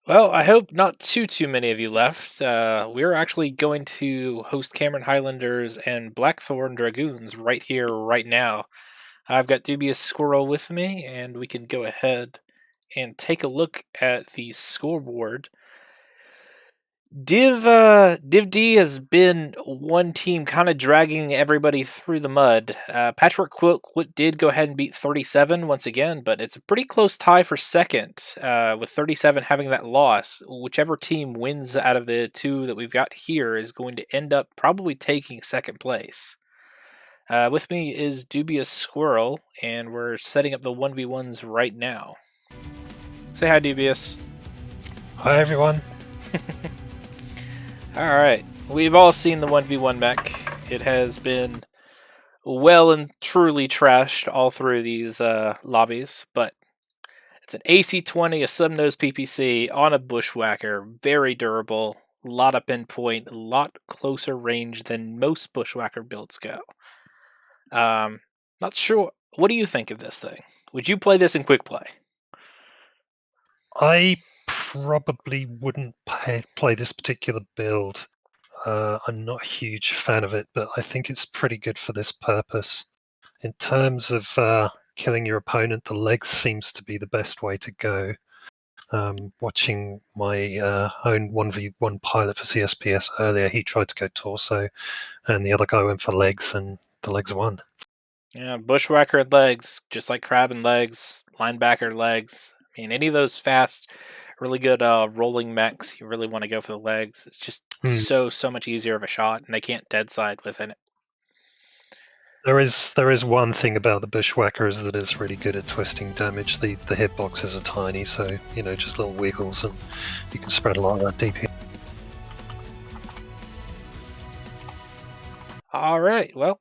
Well, I hope not too many of you left. We're actually going to host Cameron Highlanders and Blackthorn Dragoons right here, right now. I've got Dubious Squirrel with me, and we can go ahead and take a look at the scoreboard. Div D has been one team kind of dragging everybody through the mud. Patchwork Quilt did go ahead and beat 37 once again, but it's a pretty close tie for second, with 37 having that loss. Whichever team wins out of the two that we've got here is going to end up probably taking second place. With me is Dubious Squirrel, and we're setting up the 1v1s right now. Say hi, Dubious. Hi, everyone. Alright, we've all seen the 1v1 mech. It has been well and truly trashed all through these lobbies, but it's an AC-20, a sub-nose PPC on a Bushwhacker, very durable, a lot of pinpoint, a lot closer range than most Bushwhacker builds go. Not sure, what do you think of this thing? Would you play this in quick play? I probably wouldn't play this particular build. I'm not a huge fan of it, but I think it's pretty good for this purpose. In terms of killing your opponent, the legs seems to be the best way to go. Watching my own 1v1 pilot for CSPS earlier, he tried to go torso, and the other guy went for legs, and the legs won. Yeah, Bushwhacker and legs, just like Crab and legs, linebacker legs. I mean, any of those fast, really good rolling mechs, you really want to go for the legs. It's just so much easier of a shot, and they can't dead side within it. There is one thing about the Bushwhacker is that it's really good at twisting damage. The hitboxes are tiny, so just little wiggles, and you can spread a lot of that DP. All right, well,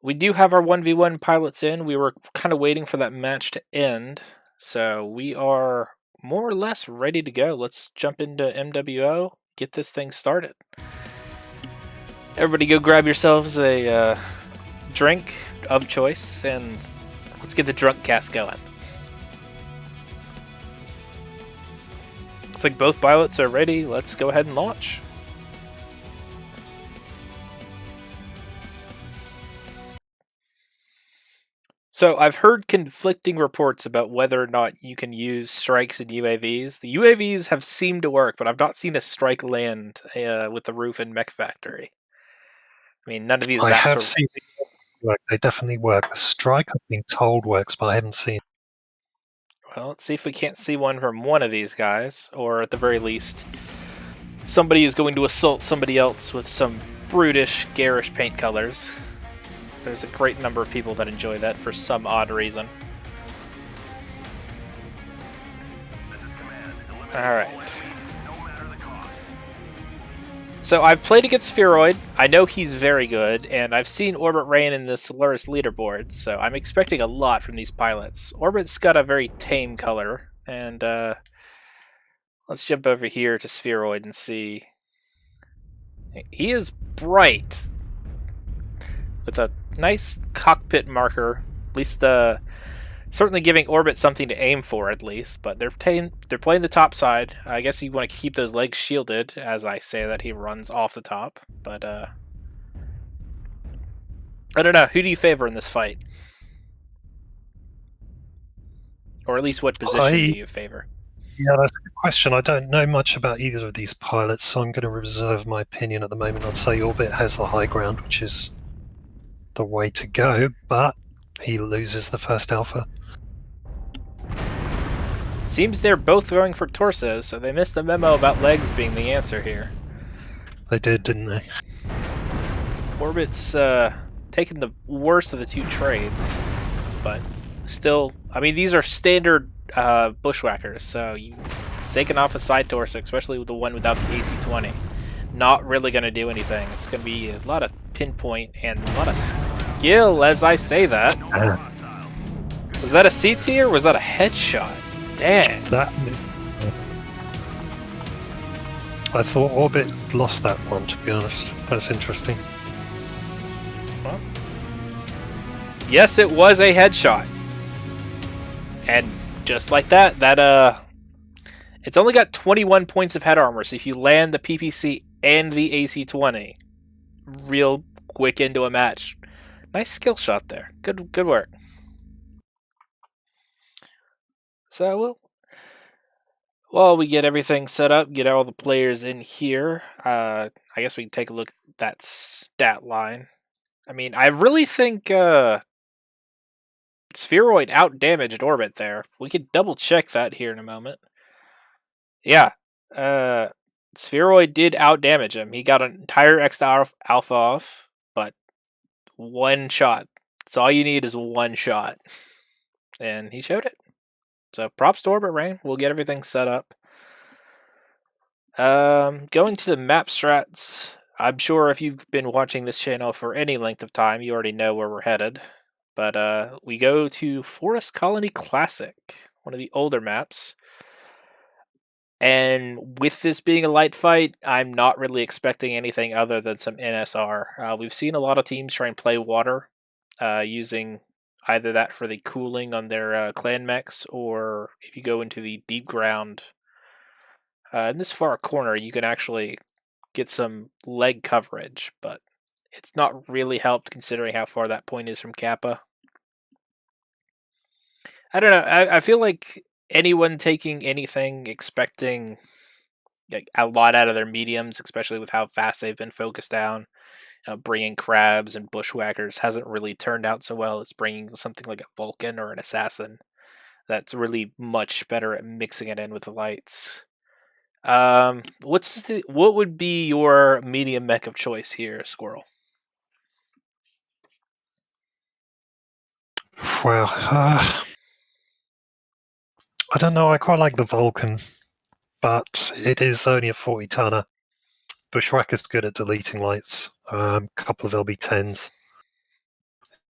we do have our 1v1 pilots in. We were kind of waiting for that match to end, so we are more or less ready to go. Let's jump into MWO, get this thing started. Everybody go grab yourselves a drink of choice, and let's get the drunk cast going. Looks like both pilots are ready. Let's go ahead and launch. So I've heard conflicting reports about whether or not you can use strikes in UAVs. The UAVs have seemed to work, but I've not seen a strike land with the roof in Mech Factory. I mean, none of these maps I have seen it work. They definitely work. The strike I've been told works, but I haven't seen it. Well, let's see if we can't see one from one of these guys, or at the very least, somebody is going to assault somebody else with some brutish, garish paint colors. There's a great number of people that enjoy that for some odd reason. Alright. So I've played against Spheroid. I know he's very good, and I've seen Orbit Rain in the Solaris leaderboard, so I'm expecting a lot from these pilots. Orbit's got a very tame color, and let's jump over here to Spheroid and see. He is bright, with a nice cockpit marker, at least certainly giving Orbit something to aim for, at least. But they're playing the top side. I guess you want to keep those legs shielded, as I say that he runs off the top. But I don't know. Who do you favor in this fight? Or at least what position do you favor? Yeah, that's a good question. I don't know much about either of these pilots, so I'm going to reserve my opinion at the moment. I'd say Orbit has the high ground, which is the way to go, but he loses the first alpha. Seems they're both going for torsos, so they missed the memo about legs being the answer here. They did, didn't they? Orbit's taking the worst of the two trades, but still, I mean, these are standard Bushwhackers, so you've taken off a side torso, especially with the one without the AC-20. Not really going to do anything. It's going to be a lot of pinpoint and a lot of skill as I say that. Was that a CT or was that a headshot? Damn. I thought Orbit lost that one, to be honest. That's interesting. Well, yes, it was a headshot. And just like that, It's only got 21 points of head armor, so if you land the PPC and the AC-20, real quick into a match. Nice skill shot there. Good work. So while we get everything set up, get all the players in here, I guess we can take a look at that stat line. I mean, I really think Spheroid out-damaged Orbit there. We could double-check that here in a moment. Yeah, Spheroid did out-damage him. He got an entire extra alpha off, but one shot. That's all you need is one shot. And he showed it. So props to Orbit Rain. We'll get everything set up. Going to the map strats. I'm sure if you've been watching this channel for any length of time, you already know where we're headed. But we go to Forest Colony Classic, one of the older maps. And with this being a light fight, I'm not really expecting anything other than some NSR. We've seen a lot of teams try and play water, using either that for the cooling on their clan mechs, or if you go into the deep ground, in this far corner, you can actually get some leg coverage, but it's not really helped considering how far that point is from Kappa. I don't know. I feel like anyone taking anything expecting a lot out of their mediums, especially with how fast they've been focused down, bringing crabs and bushwhackers hasn't really turned out so well. It's bringing something like a Vulcan or an Assassin that's really much better at mixing it in with the lights. What would be your medium mech of choice here, Squirrel? Well, I don't know. I quite like the Vulcan, but it is only a 40 tonner. Bushwhacker's good at deleting lights. A couple of LB10s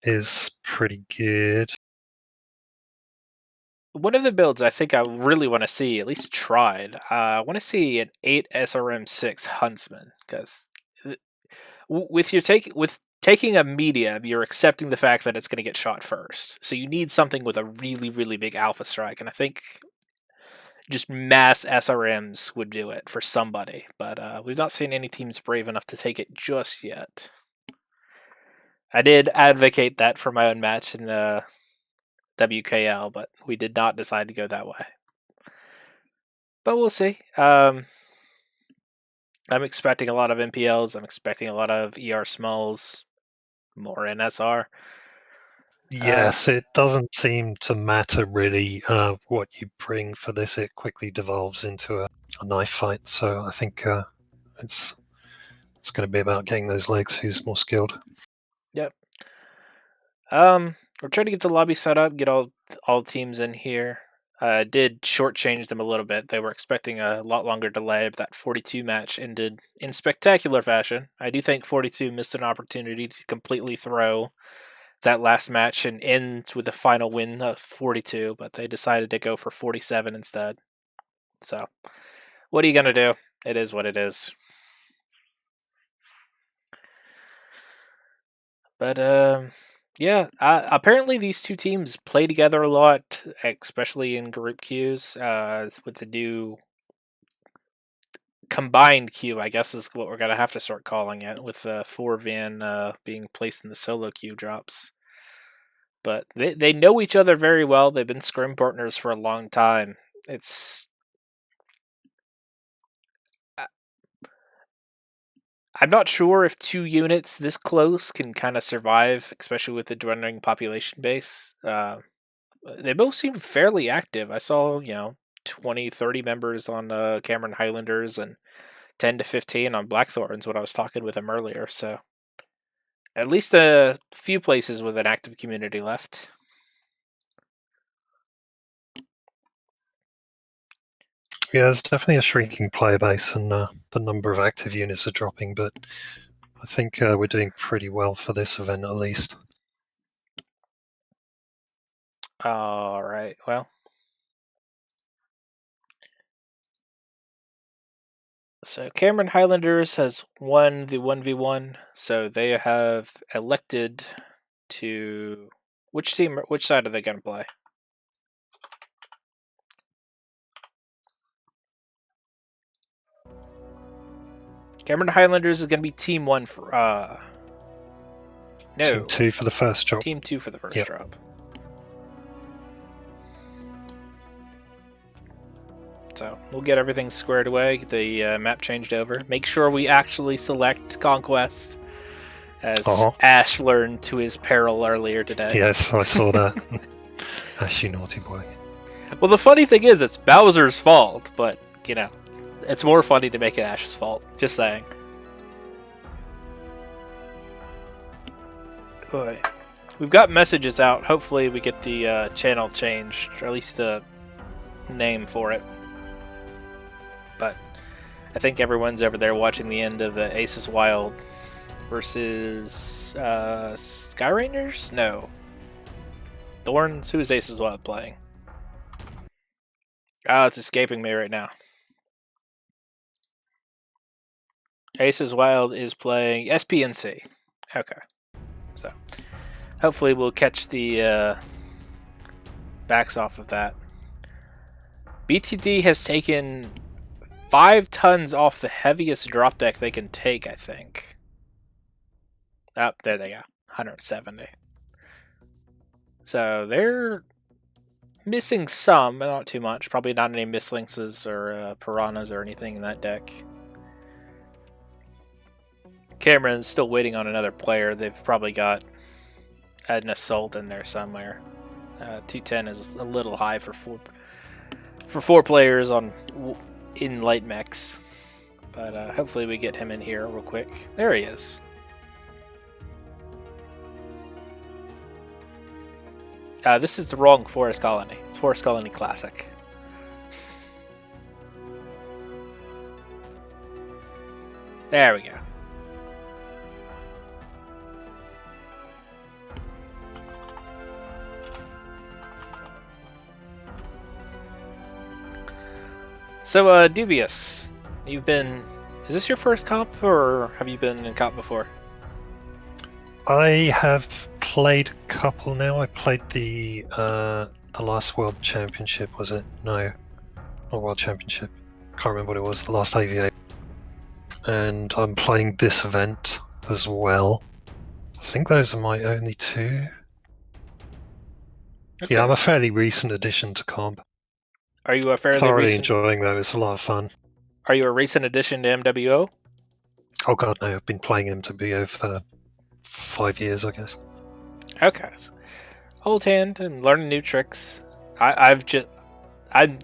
is pretty good. One of the builds I think I really want to see, at least tried, I want to see an 8 SRM6 Huntsman, because with taking a medium, you're accepting the fact that it's going to get shot first. So you need something with a really, really big alpha strike, and I think just mass SRMs would do it for somebody. But we've not seen any teams brave enough to take it just yet. I did advocate that for my own match in WKL, but we did not decide to go that way. But we'll see. I'm expecting a lot of MPLs. I'm expecting a lot of ER smalls, more NSR. Yes, it doesn't seem to matter really what you bring for this. It quickly devolves into a knife fight. So I think it's going to be about getting those legs. Who's more skilled? Yep. We're trying to get the lobby set up, get all teams in here. Did shortchange them a little bit. They were expecting a lot longer delay, but that 42 match ended in spectacular fashion. I do think 42 missed an opportunity to completely throw that last match and end with a final win of 42, but they decided to go for 47 instead. So, what are you gonna do? It is what it is. But yeah. Apparently these two teams play together a lot, especially in group queues. With the new combined queue, I guess is what we're gonna have to start calling it, with 4 Van being placed in the solo queue drops. But they know each other very well. They've been scrim partners for a long time. It's I'm not sure if 2 units this close can kind of survive, especially with the dwindling population base. They both seem fairly active. I saw, 20, 30 members on Cameron Highlanders and 10 to 15 on Blackthorns when I was talking with them earlier. So at least a few places with an active community left. Yeah, there's definitely a shrinking player base, and the number of active units are dropping. But I think we're doing pretty well for this event, at least. All right. Well, so Cameron Highlanders has won the 1v1, so they have elected to which side are they going to play? Cameron Highlanders is going to be Team 1 for... no. Team 2 for the first drop. Team 2 for the first drop. So we'll get everything squared away, get the map changed over. Make sure we actually select Conquest, as Ash learned to his peril earlier today. Yes, I saw that. Ash, you naughty boy. Well, the funny thing is, it's Bowser's fault, but, you know, it's more funny to make it Ash's fault. Just saying. Boy. We've got messages out. Hopefully we get the channel changed, or at least the name for it. But I think everyone's over there watching the end of the Aces Wild versus Sky Rangers? No. Thorns? Who is Aces Wild playing? Ah, it's escaping me right now. Aces Wild is playing SPNC. Okay. So, hopefully we'll catch the backs off of that. BTD has taken 5 tons off the heaviest drop deck they can take, I think. Oh, there they go. 170. So, they're missing some, but not too much. Probably not any Mislinxes or Piranhas or anything in that deck. Cameron's still waiting on another player. They've probably got an Assault in there somewhere. 210 is a little high for four players in light mechs. But hopefully we get him in here real quick. There he is. This is the wrong Forest Colony. It's Forest Colony Classic. There we go. So, Dubious, you've been... Is this your first comp, or have you been in comp before? I have played a couple now. I played the last World Championship, was it? No, not World Championship. Can't remember what it was. The last AVA. And I'm playing this event as well. I think those are my only 2. Okay. Yeah, I'm a fairly recent addition to comp. Are you a fairly thoroughly enjoying though? It's a lot of fun. Are you a recent addition to MWO? Oh god, no! I've been playing MWO for 5 years, I guess. Okay, so hold hand and learning new tricks. I'm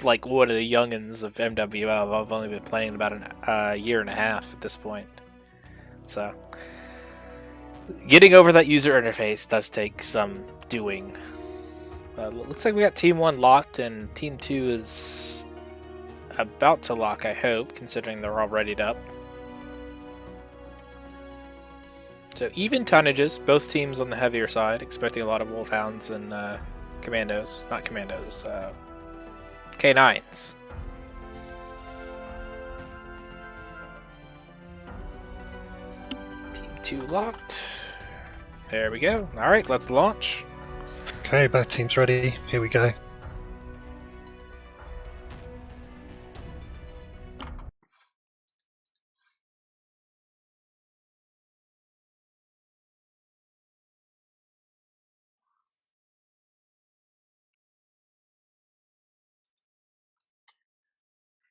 like one of the youngins of MWO. I've only been playing about a year and a half at this point, so getting over that user interface does take some doing. Looks like we got Team 1 locked, and Team 2 is about to lock, I hope, considering they're all readied up. So even tonnages, both teams on the heavier side, expecting a lot of Wolfhounds and Commandos. Not Commandos, K9s. Team 2 locked. There we go. Alright, let's launch. Okay, both teams ready. Here we go.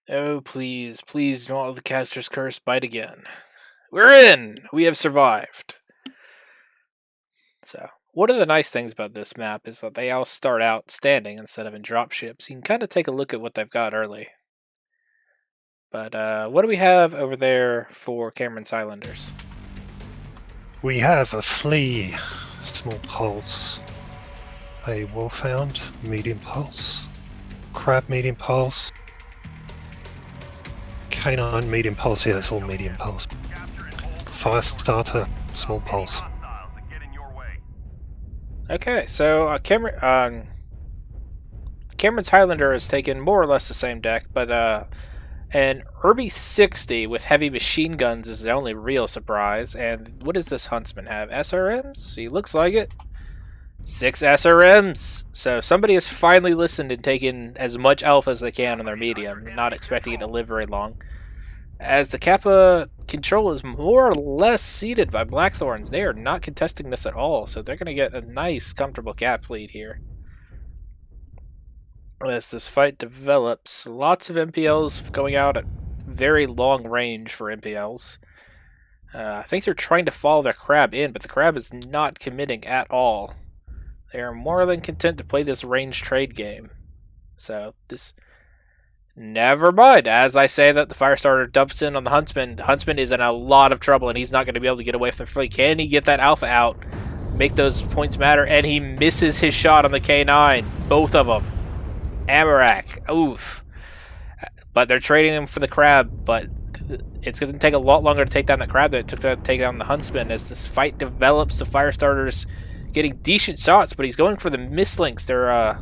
Oh, please, please don't let the caster's curse bite again. We're in! We have survived. So, one of the nice things about this map is that they all start out standing instead of in dropships. You can kind of take a look at what they've got early. But what do we have over there for Cameron's Highlanders? We have a Flea, small pulse, a Wolfhound, medium pulse, Crab, medium pulse, K9, medium pulse. Yeah, it's all medium pulse. Firestarter, small pulse. Okay, so Cameron's Highlander has taken more or less the same deck, but an Irby 60 with heavy machine guns is the only real surprise. And what does this Huntsman have? SRMs? He looks like it. 6 SRMs! So somebody has finally listened and taken as much alpha as they can on their medium, not expecting it to live very long. as the Kappa control is more or less ceded by Blackthorns. They are not contesting this at all, so they're going to get a nice, comfortable gap lead here. As this fight develops, lots of MPLs going out at very long range for MPLs. I think they're trying to follow their crab in, but the crab is not committing at all. They are more than content to play this range trade game. So this... Never mind. As I say that, the Firestarter dumps in on the Huntsman. The Huntsman is in a lot of trouble, and he's not going to be able to get away from the fleet. Can he get that Alpha out? Make those points matter, and he misses his shot on the K9. Both of them. Amarak. Oof. But they're trading him for the Crab, but it's going to take a lot longer to take down the Crab than it took to take down the Huntsman. As this fight develops, the Firestarter's getting decent shots, but he's going for the mislinks. They're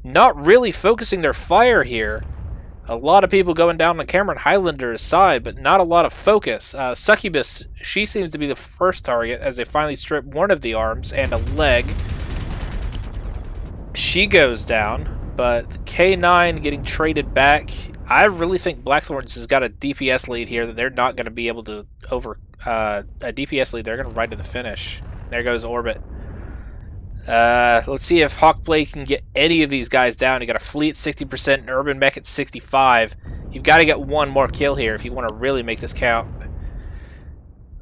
not really focusing their fire here. A lot of people going down on Cameron Highlander's side, but not a lot of focus. Succubus, she seems to be the first target as they finally strip one of the arms and a leg. She goes down, but the K9 getting traded back. I really think Blackthorns has got a DPS lead here that they're not going to be able to over... a DPS lead, they're going to ride to the finish. There goes Orbit. Let's see if Hawkblade can get any of these guys down. You got a fleet at 60% and Urban Mech at 65. You've got to get one more kill here if you want to really make this count.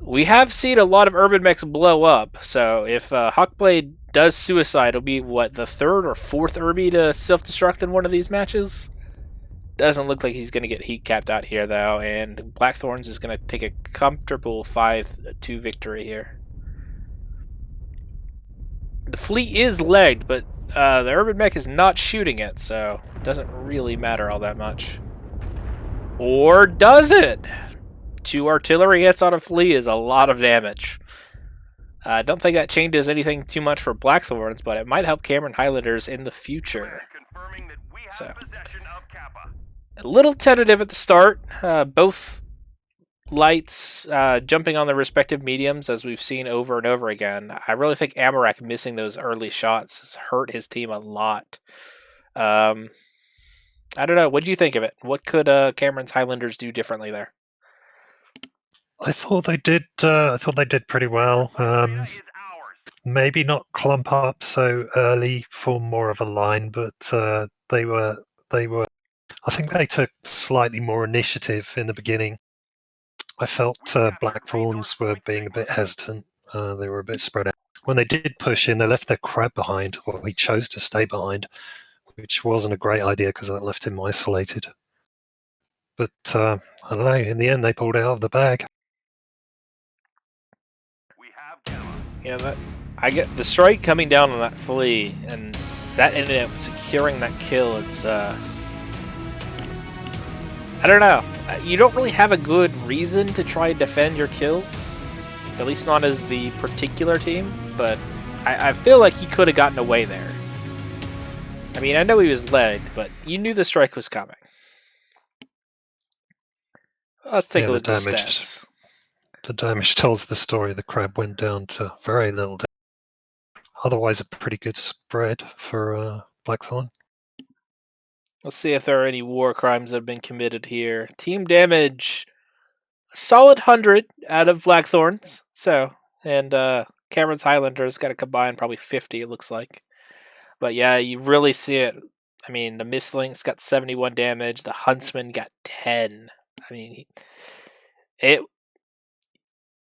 We have seen a lot of Urban Mechs blow up, so if Hawkblade does suicide, it'll be, what, the third or fourth Urby to self-destruct in one of these matches? Doesn't look like he's going to get heat capped out here, though, and Blackthorns is going to take a comfortable 5-2 victory here. The fleet is legged, but the Urban Mech is not shooting it, so it doesn't really matter all that much. Or does it? 2 artillery hits on a fleet is a lot of damage. I don't think that changes anything too much for Blackthorns, but it might help Cameron Highlanders in the future. So, a little tentative at the start. Both lights jumping on their respective mediums, as we've seen over and over again. I really think Amarak missing those early shots has hurt his team a lot. I don't know. What do you think of it? What could Cameron's Highlanders do differently there? I thought they did. I thought they did pretty well. Maybe not clump up so early for more of a line, but they were. I think they took slightly more initiative in the beginning. I felt Blackthorns were being a bit hesitant. They were a bit spread out. When they did push in, they left their crab behind, or he chose to stay behind, which wasn't a great idea because that left him isolated. But I don't know. In the end, they pulled it out of the bag. Yeah, I get the strike coming down on that flea, and that ended up securing that kill. It's I don't know. You don't really have a good reason to try and defend your kills, at least not as the particular team, but I feel like he could have gotten away there. I mean, I know he was legged, but you knew the strike was coming. Let's take a look at the stats. The damage tells the story. The crab went down to very little damage. Otherwise, a pretty good spread for Blackthorn. Let's see if there are any war crimes that have been committed here. Team damage, a solid 100 out of Blackthorns. So, and Cameron's Highlanders got a combined probably 50, it looks like. But yeah, you really see it. I mean, the Mislinks got 71 damage. The Huntsman got 10. I mean,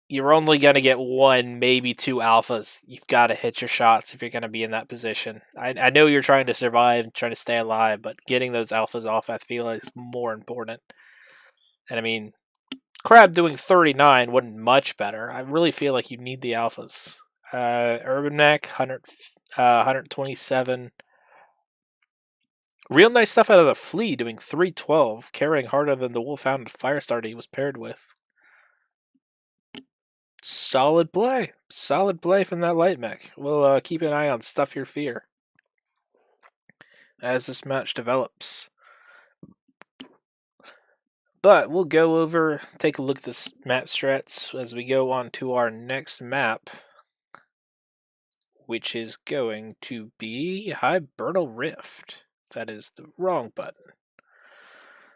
you're only going to get 1, maybe 2 alphas. You've got to hit your shots if you're going to be in that position. I know you're trying to survive, trying to stay alive, but getting those alphas off, I feel like, is more important. And I mean, Crab doing 39 wasn't much better. I really feel like you need the alphas. Urban Mech, 127. Real nice stuff out of the Flea, doing 312, carrying harder than the Wolfhound Firestarter he was paired with. Solid play. Solid play from that light mech. We'll keep an eye on Stuff Your Fear as this match develops. But we'll go over, take a look at this map strats as we go on to our next map, which is going to be Hibernal Rift. That is the wrong button.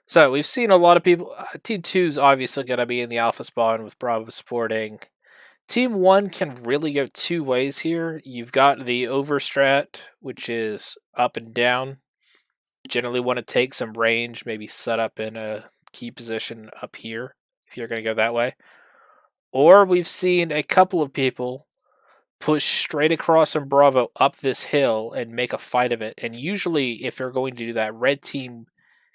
So we've seen a lot of people. Team 2 is obviously going to be in the alpha spawn with Bravo supporting. Team 1 can really go two ways here. You've got the overstrat, which is up and down. Generally want to take some range, maybe set up in a key position up here if you're going to go that way. Or we've seen a couple of people push straight across from Bravo up this hill and make a fight of it. And usually, if they're going to do that, red team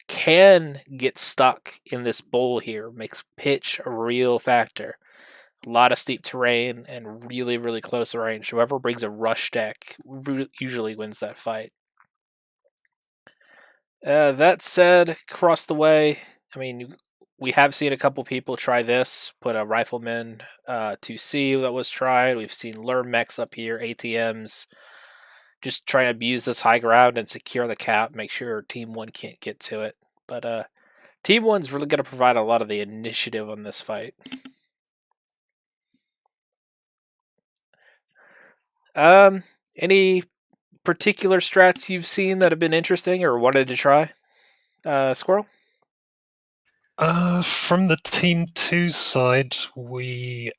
can get stuck in this bowl here. Makes pitch a real factor. A lot of steep terrain and really, really close range. Whoever brings a rush deck usually wins that fight. That said, across the way, I mean, we have seen a couple people try this. Put a rifleman ToC that was tried. We've seen lure mechs up here, ATMs. Just trying to abuse this high ground and secure the cap. Make sure Team 1 can't get to it. But Team 1's really going to provide a lot of the initiative on this fight. Any particular strats you've seen that have been interesting or wanted to try, Squirrel? From the Team 2 side, in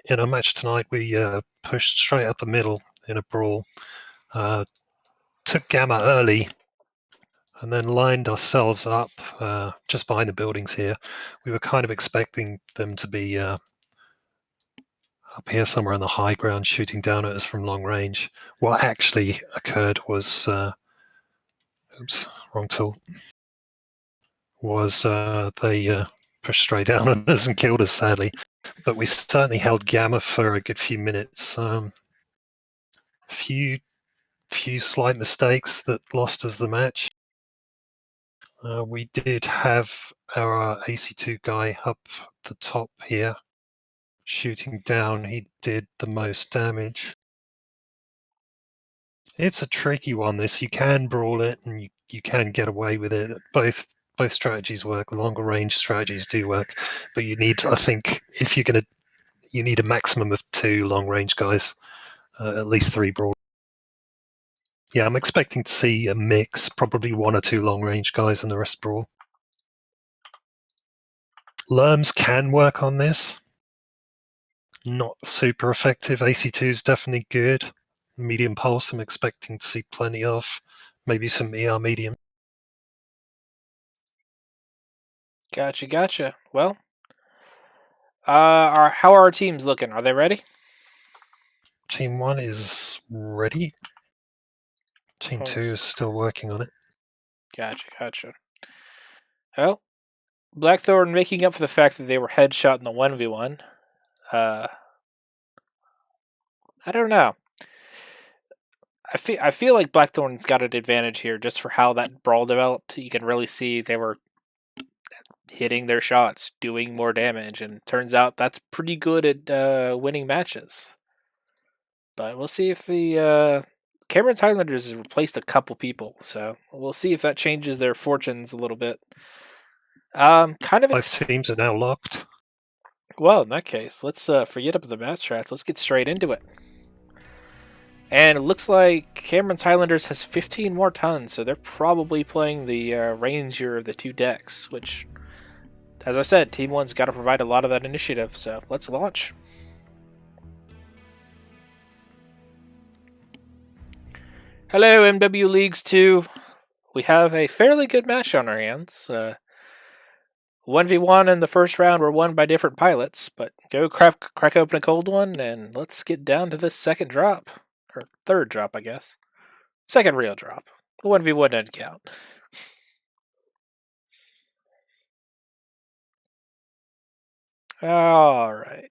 a match tonight, we pushed straight up the middle in a brawl. Took Gamma early, and then lined ourselves up just behind the buildings here. We were kind of expecting them to be up here somewhere on the high ground shooting down at us from long range. What actually occurred was oops, wrong tool. Was they pushed straight down on us and killed us, sadly. But we certainly held Gamma for a good few minutes. Few slight mistakes that lost us the match. We did have our AC2 guy up the top here shooting down. He did the most damage. It's a tricky one, this. You can brawl it and you can get away with it. Both strategies work. Longer range strategies do work, but you need, I think, if you're going to, you need a maximum of 2 long range guys, at least 3 brawl. Yeah, I'm expecting to see a mix, probably 1 or 2 long range guys and the rest brawl. Lerms can work on this. Not super effective. AC2 is definitely good. Medium pulse, I'm expecting to see plenty of. Maybe some ER medium. Gotcha. Well, how are our teams looking? Are they ready? Team 1 is ready. Team 2 is still working on it. Gotcha. Well, Blackthorn making up for the fact that they were headshot in the 1v1. I don't know. I feel like Blackthorn's got an advantage here just for how that brawl developed. You can really see they were hitting their shots, doing more damage, and turns out that's pretty good at winning matches. But we'll see if the Cameron's Highlanders has replaced a couple people, so we'll see if that changes their fortunes a little bit. Kind of. Both teams are now locked. Well, in that case, let's forget about the match strats. Let's get straight into it. And it looks like Cameron's Highlanders has 15 more tons, so they're probably playing the Ranger of the 2 decks, which, as I said, Team 1's got to provide a lot of that initiative, so let's launch. Hello, MW Leagues 2. We have a fairly good match on our hands. 1v1 in the first round were won by different pilots, but go crack open a cold one, and let's get down to this second drop. Or third drop, I guess. Second real drop. 1v1 doesn't count. Alright.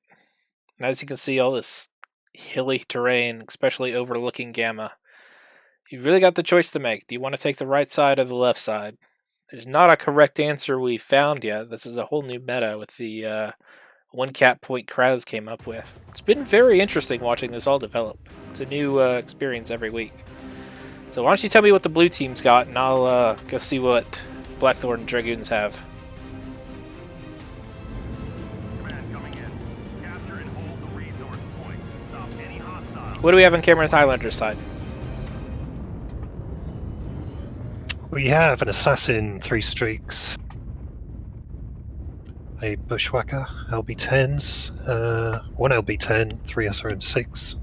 As you can see, all this hilly terrain, especially overlooking Gamma. You've really got the choice to make. Do you want to take the right side or the left side? There's not a correct answer we found yet. This is a whole new meta with the one cap point Kraz came up with. It's been very interesting watching this all develop. It's a new experience every week. So why don't you tell me what the blue team's got, and I'll go see what Blackthorn and Dragoons have. What do we have on Cameron's Highlanders side? We have an assassin, 3 streaks, a bushwhacker, LB10s, 1 LB10, 3 SRM6.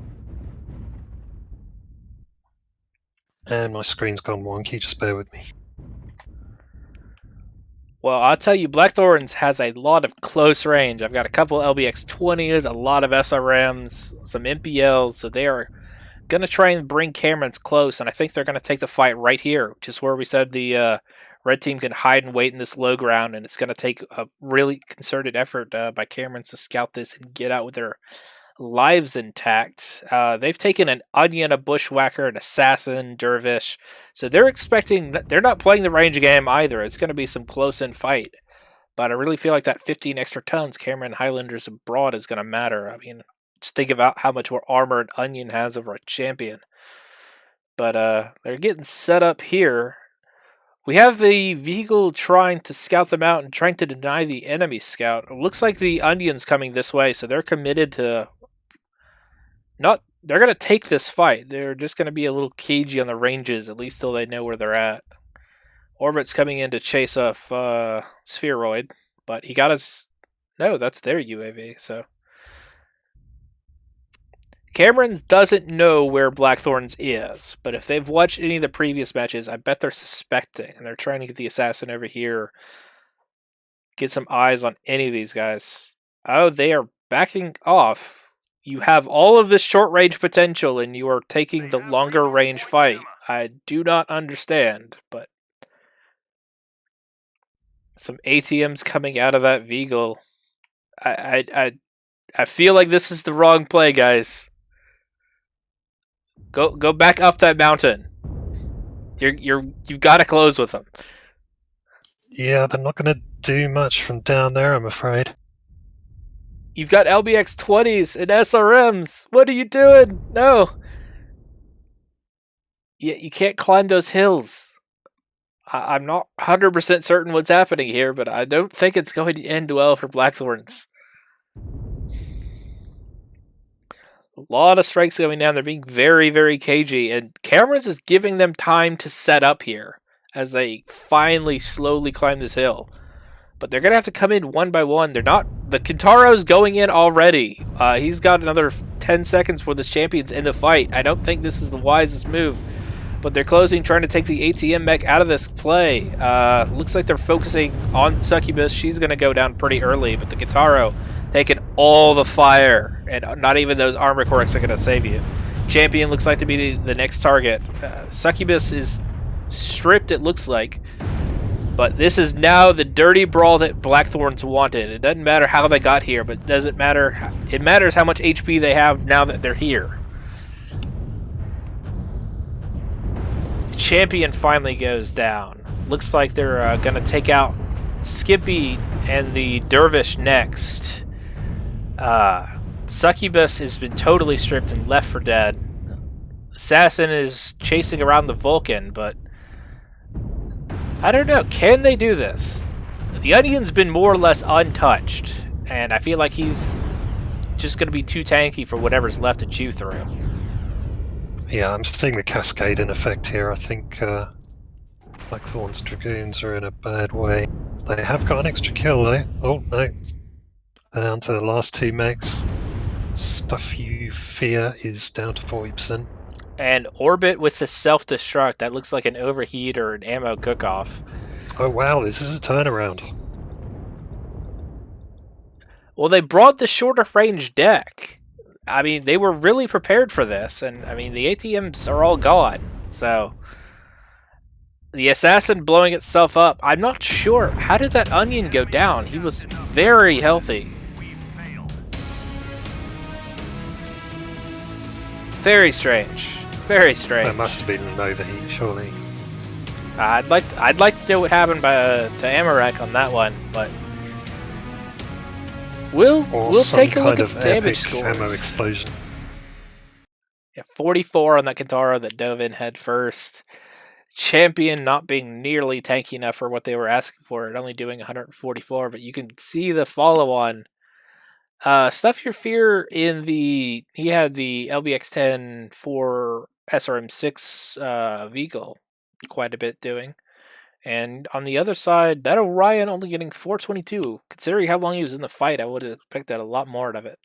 And my screen's gone wonky, just bear with me. Well, I'll tell you, Blackthorns has a lot of close range. I've got a couple LBX-20s, a lot of SRMs, some MPLs, so they are going to try and bring Cameron's close, and I think they're going to take the fight right here, just where we said the red team can hide and wait in this low ground, and it's going to take a really concerted effort by Camerons to scout this and get out with their lives intact. They've taken an onion, a bushwhacker, an assassin, dervish, so they're not playing the range game either. It's going to be some close-in fight, but I really feel like that 15 extra tons Cameron Highlanders abroad is going to matter. I mean, just think about how much more armor an onion has over a champion. But they're getting set up here. We have the vehicle trying to scout them out and trying to deny the enemy scout. It looks like the onion's coming this way, so they're committed to they're going to take this fight. They're just going to be a little cagey on the ranges, at least till they know where they're at. Orbit's coming in to chase off Spheroid, but he got his... No, that's their UAV, so... Cameron doesn't know where Blackthorns is, but if they've watched any of the previous matches, I bet they're suspecting, and they're trying to get the assassin over here, get some eyes on any of these guys. Oh, they are backing off. You have all of this short-range potential, and you are taking the longer-range fight. I do not understand, but... Some ATMs coming out of that Veagle. I feel like this is the wrong play, guys. Go back up that mountain. You've got to close with them. Yeah, they're not going to do much from down there, I'm afraid. You've got LBX-20s and SRMs. What are you doing? No. You can't climb those hills. I'm not 100% certain what's happening here, but I don't think it's going to end well for Blackthorns. A lot of strikes going down. They're being very, very cagey, and Cameras is giving them time to set up here as they finally slowly climb this hill. But they're going to have to come in one by one. They're not... The Kintaro's going in already. He's got another 10 seconds for this champion's in the fight. I don't think this is the wisest move. But they're closing, trying to take the ATM mech out of this play. Looks like they're focusing on Succubus. She's going to go down pretty early, but the Kintaro taking all the fire, and not even those armor corrects are going to save you. Champion looks like to be the next target. Succubus is stripped, it looks like. But this is now the dirty brawl that Blackthorns wanted. It doesn't matter how they got here, but doesn't matter. It matters how much HP they have now that they're here. Champion finally goes down. Looks like they're going to take out Skippy and the Dervish next. Succubus has been totally stripped and left for dead. Assassin is chasing around the Vulcan, but I don't know. Can they do this? The Onion's been more or less untouched, and I feel like he's just going to be too tanky for whatever's left to chew through. Yeah, I'm seeing the cascade in effect here. I think Blackthorn's Dragoons are in a bad way. They have got an extra kill though. Oh no. They're down to the last 2 mechs. Stuff You Fear is down to 40%. And Orbit with the self-destruct. That looks like an overheat or an ammo cook-off. Oh wow, this is a turnaround. Well, they brought the shorter range deck. I mean, they were really prepared for this, and I mean, the ATMs are all gone, so... The Assassin blowing itself up, I'm not sure. How did that Onion go down? He was very healthy. Very strange. Very strange. That must have been an overheat, surely. I'd like to know what happened to Amarek on that one, but... We'll take a look at the damage scores. Ammo explosion. Yeah, 44 on that Kintaro that dove in head first. Champion not being nearly tanky enough for what they were asking for, it only doing 144, but you can see the follow-on. Stuff Your Fear in the... He had the LBX-10 for SRM6 Veagle quite a bit doing. And on the other side, that Orion only getting 422. Considering how long he was in the fight, I would have expected a lot more out of it.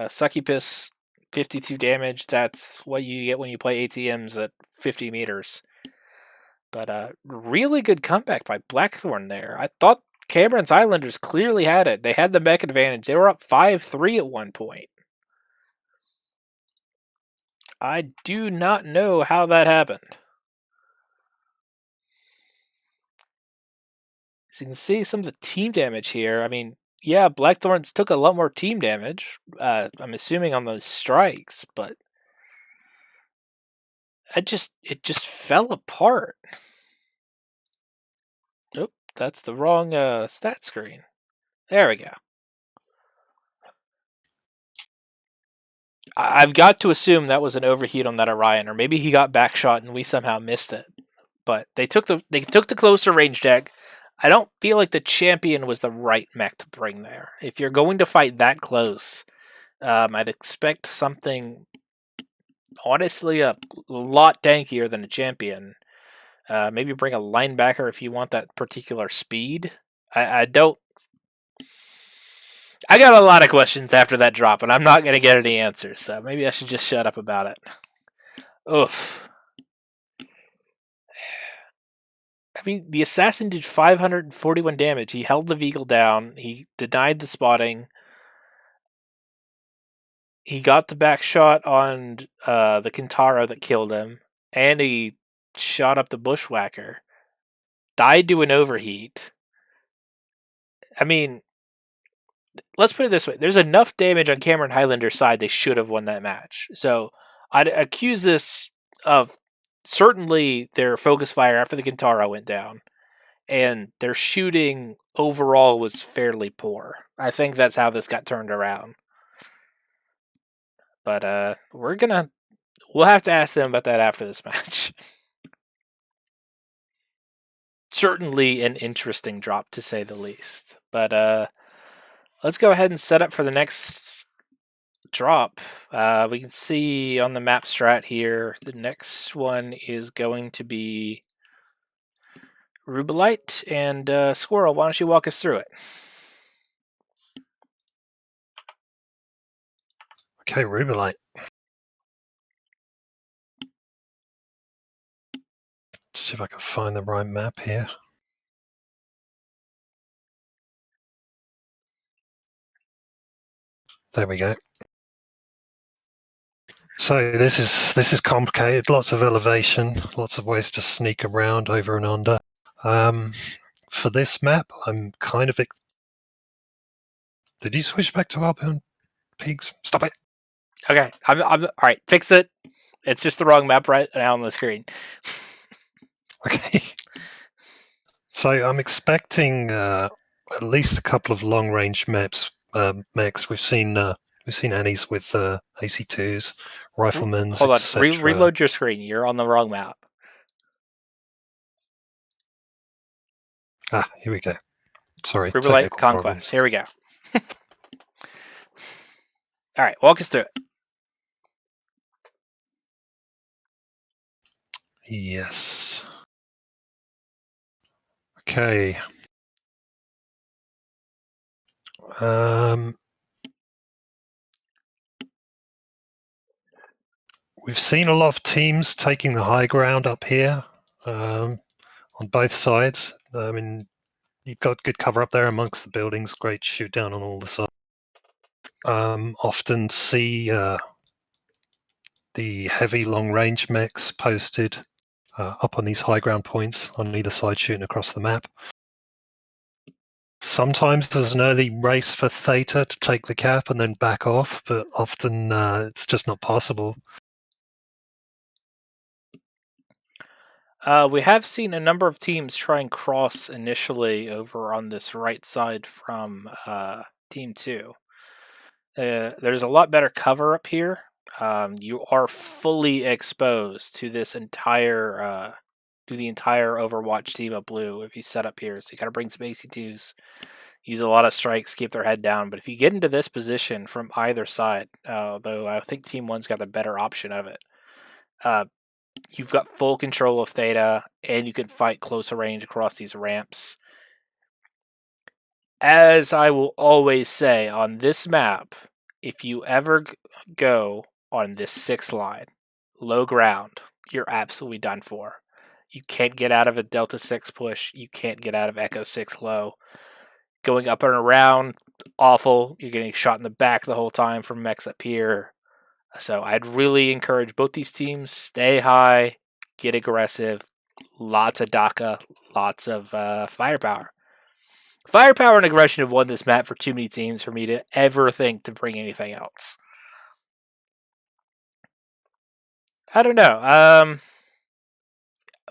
Succubus, 52 damage. That's what you get when you play ATMs at 50 meters. But really good comeback by Blackthorn there. I thought Cameron's Islanders clearly had it. They had the mech advantage. They were up 5-3 at one point. I do not know how that happened. As you can see some of the team damage here. I mean, yeah, Blackthorns took a lot more team damage. I'm assuming on those strikes, but it just fell apart. Nope, that's the wrong stat screen. There we go. I've got to assume that was an overheat on that Orion, or maybe he got backshot and we somehow missed it. But they took the closer range deck. I don't feel like the champion was the right mech to bring there. If you're going to fight that close, I'd expect something honestly a lot tankier than a champion. Maybe bring a linebacker if you want that particular speed. I don't. I got a lot of questions after that drop, and I'm not going to get any answers, so maybe I should just shut up about it. Oof. I mean, the assassin did 541 damage. He held the Vehicle down. He denied the spotting. He got the back shot on the Kintaro that killed him, and he shot up the Bushwhacker. Died to an overheat. I mean, let's put it this way. There's enough damage on Cameron Highlander's side they should have won that match. So I'd accuse this of certainly their focus fire after the Kintaro went down, and their shooting overall was fairly poor. I think that's how this got turned around. But we'll have to ask them about that after this match. Certainly an interesting drop, to say the least. But let's go ahead and set up for the next drop. We can see on the map strat here, the next one is going to be RUBELLITE. And Squirrel, why don't you walk us through it? Okay, RUBELLITE. Let's see if I can find the right map here. There we go. So this is complicated. Lots of elevation, lots of ways to sneak around over and under. For this map, I'm kind of. Did you switch back to ALPINE Pigs? Stop it. Okay, I'm all right. Fix it. It's just the wrong map right now on the screen. Okay. So I'm expecting at least a couple of long-range mechs. We've seen Annies with AC2s, riflemen's. Hold on. Reload your screen. You're on the wrong map. Ah, here we go. Sorry. RUBELLITE Conquest. Problems. Here we go. All right, walk us through it. Yes. Okay. We've seen a lot of teams taking the high ground up here on both sides. I mean, you've got good cover up there amongst the buildings, great shoot down on all the sides. Often see the heavy long-range mechs posted up on these high ground points on either side shooting across the map. Sometimes there's an early race for Theta to take the cap and then back off, but often it's just not possible. We have seen a number of teams try and cross initially over on this right side from Team 2. There's a lot better cover up here. You are fully exposed to this entire to the entire Overwatch team of blue if you set up here. So you gotta bring some AC2s, use a lot of strikes, keep their head down. But if you get into this position from either side, though I think Team 1's got a better option of it, You've got full control of Theta, and you can fight closer range across these ramps. As I will always say on this map, if you ever go on this 6th line, low ground, you're absolutely done for. You can't get out of a Delta 6 push. You can't get out of Echo 6 low. Going up and around, awful. You're getting shot in the back the whole time from mechs up here. So I'd really encourage both these teams, stay high, get aggressive, lots of DACA, lots of firepower. Firepower and aggression have won this map for too many teams for me to ever think to bring anything else. I don't know.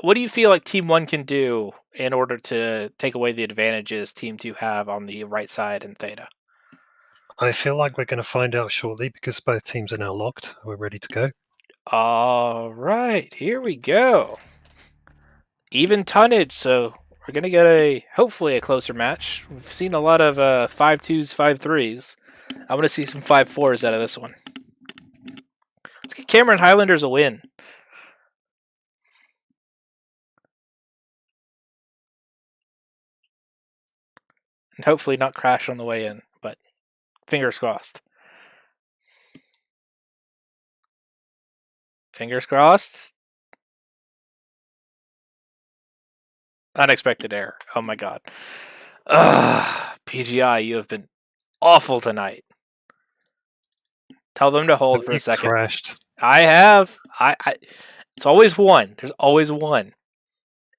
What do you feel like Team 1 can do in order to take away the advantages Team 2 have on the right side in Theta? I feel like we're going to find out shortly because both teams are now locked. We're ready to go. All right, here we go. Even tonnage, so we're going to get hopefully a closer match. We've seen a lot of 5-2s, 5-3s. I want to see some 5-4s out of this one. Let's get Cameron Highlanders a win. And hopefully not crash on the way in, but fingers crossed. Fingers crossed. Unexpected error. Oh my god. PGI, you have been awful tonight. Tell them to hold for a second. Crashed. I have. It's always one. There's always one.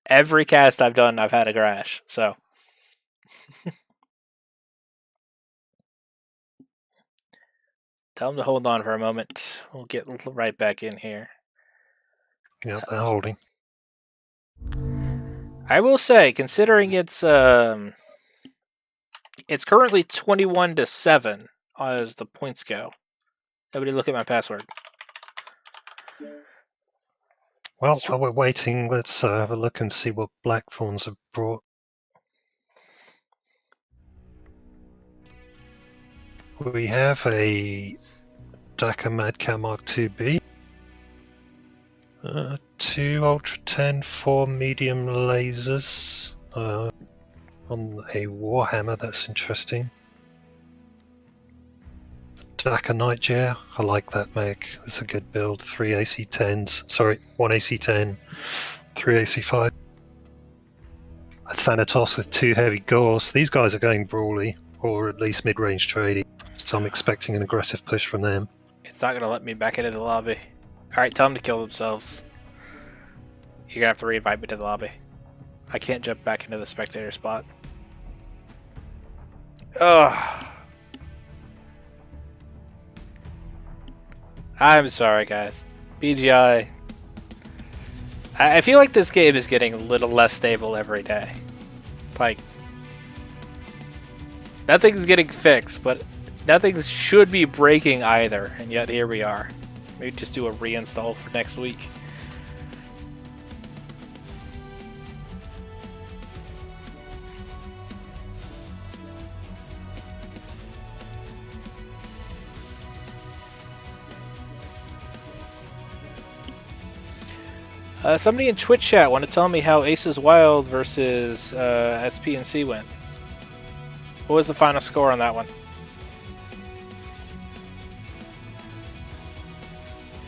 Every cast I've done, I've had a crash. So. Tell them to hold on for a moment. We'll get right back in here. Yeah, they're holding. I will say, considering it's currently 21-7 as the points go. Nobody look at my password. Well, while we're waiting, let's have a look and see what Blackthorns have brought. We have a DACA Madcat Mark 2B, 2 Ultra 10, 4 medium lasers on a Warhammer, that's interesting. DACA Nightjar, I like that mech, it's a good build. 3 AC10s, sorry, 1 AC10, 3 AC5. A Thanatos with 2 heavy Gauss. These guys are going brawly, or at least mid-range trading, so I'm expecting an aggressive push from them. It's not going to let me back into the lobby. Alright, tell them to kill themselves. You're going to have to re-invite me to the lobby. I can't jump back into the spectator spot. Ugh. I'm sorry, guys. BGI. I feel like this game is getting a little less stable every day. Like, nothing's getting fixed, but nothing should be breaking either, and yet here we are. Maybe just do a reinstall for next week. Somebody in Twitch chat want to tell me how Aces Wild versus SPNC went. What was the final score on that one?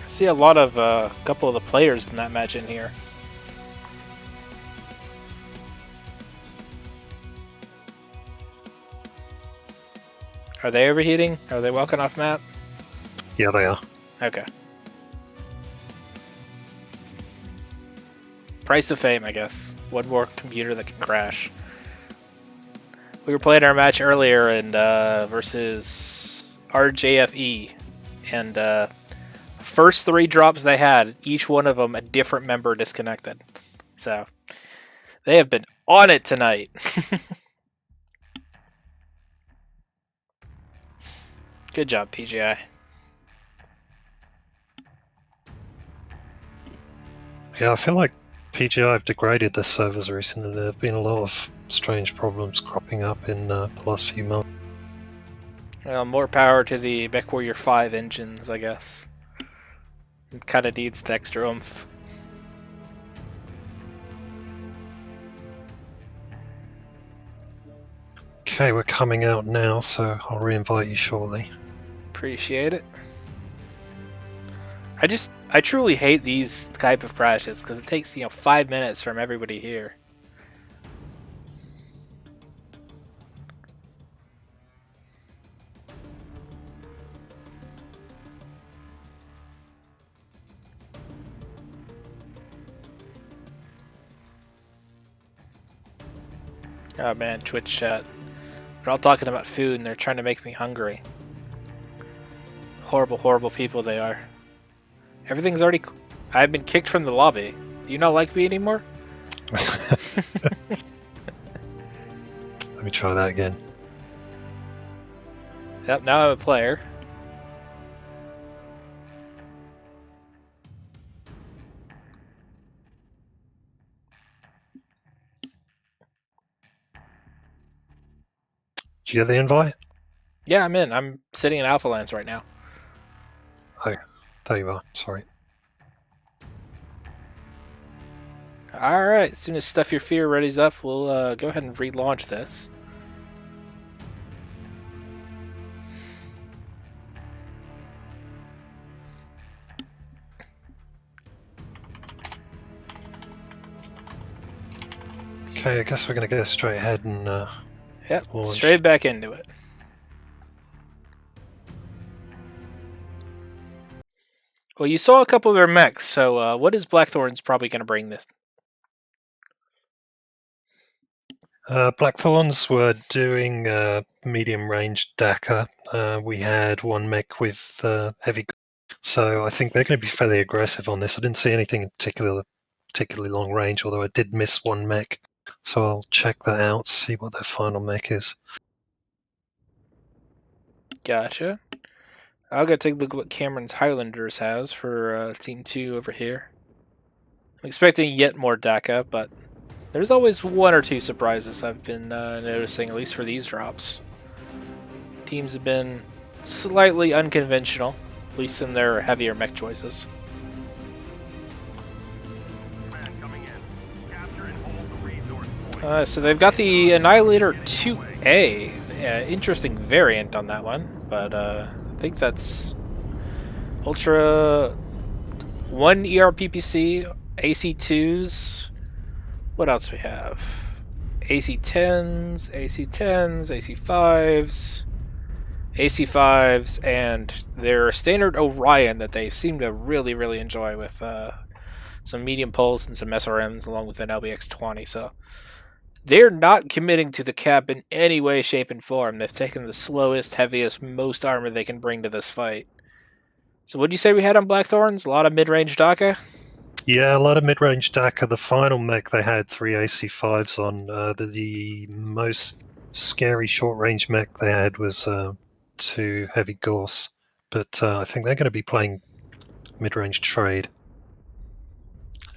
I see a lot of a couple of the players in that match in here. Are they overheating? Are they walking off map? Yeah, they are. Okay. Price of fame, I guess. One more computer that can crash. We were playing our match earlier and versus RJFE, and first 3 drops they had, each one of them a different member disconnected. So they have been on it tonight. Good job, PGI. Yeah, I feel like PGI have degraded their servers recently. There have been a lot of strange problems cropping up in the last few months. Well, more power to the MechWarrior 5 engines, I guess. It kind of needs the extra oomph. Okay, we're coming out now, so I'll re-invite you shortly. Appreciate it. I truly hate these type of crashes because it takes 5 minutes from everybody here. Oh man, Twitch chat. They're all talking about food and they're trying to make me hungry. Horrible, horrible people they are. Everything's already... I've been kicked from the lobby. Do you not like me anymore? Let me try that again. Yep, now I'm a player. Did you get the invite? Yeah, I'm in. I'm sitting in Alpha Lands right now. Oh, there you are. Sorry. Alright, as soon as Stuff Your Fear ready's up, we'll go ahead and relaunch this. Okay, I guess we're going to go straight ahead and Yep, launch. straight back into it. Well, you saw a couple of their mechs, so what is Blackthorn's probably going to bring this? Blackthorns were doing medium range DACA. We had one mech with heavy, so I think they're going to be fairly aggressive on this. I didn't see anything in particularly long range, although I did miss one mech, so I'll check that out, see what their final mech is. Gotcha. I'll go take a look at what Cameron's Highlanders has for Team 2 over here. I'm expecting yet more DACA, but there's always one or two surprises I've been noticing, at least for these drops. Teams have been slightly unconventional, at least in their heavier mech choices. So they've got the Annihilator 2A. Interesting variant on that one, but I think that's Ultra 1 ERPPC, AC2s. What else we have? AC10s, AC10s, AC5s, AC5s, and their standard Orion that they seem to really, really enjoy with some medium pulse and some SRMs along with an LBX20. So they're not committing to the cap in any way, shape, and form. They've taken the slowest, heaviest, most armor they can bring to this fight. So what did you say we had on Blackthorns? A lot of mid-range DACA? Yeah, a lot of mid-range DACA. The final mech, they had 3 AC5s on. The most scary short-range mech they had was 2 heavy Gorse. But I think they're going to be playing mid-range trade.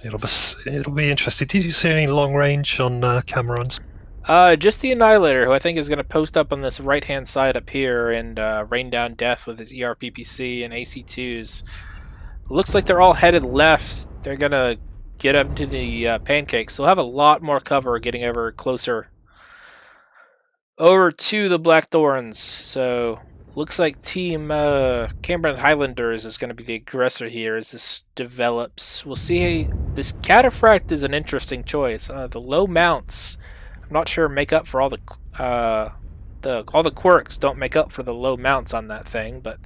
It'll be interesting. Did you see any long range on Cameron's? Just the Annihilator, who I think is going to post up on this right-hand side up here and rain down death with his ERPPC and AC2s. Looks like they're all headed left. They're going to get up to the pancakes. They'll have a lot more cover getting over closer over to the Blackthorns. So looks like Team Cameron Highlanders is going to be the aggressor here as this develops. We'll see. This Cataphract is an interesting choice. The low mounts, I'm not sure, make up for all the quirks don't make up for the low mounts on that thing, but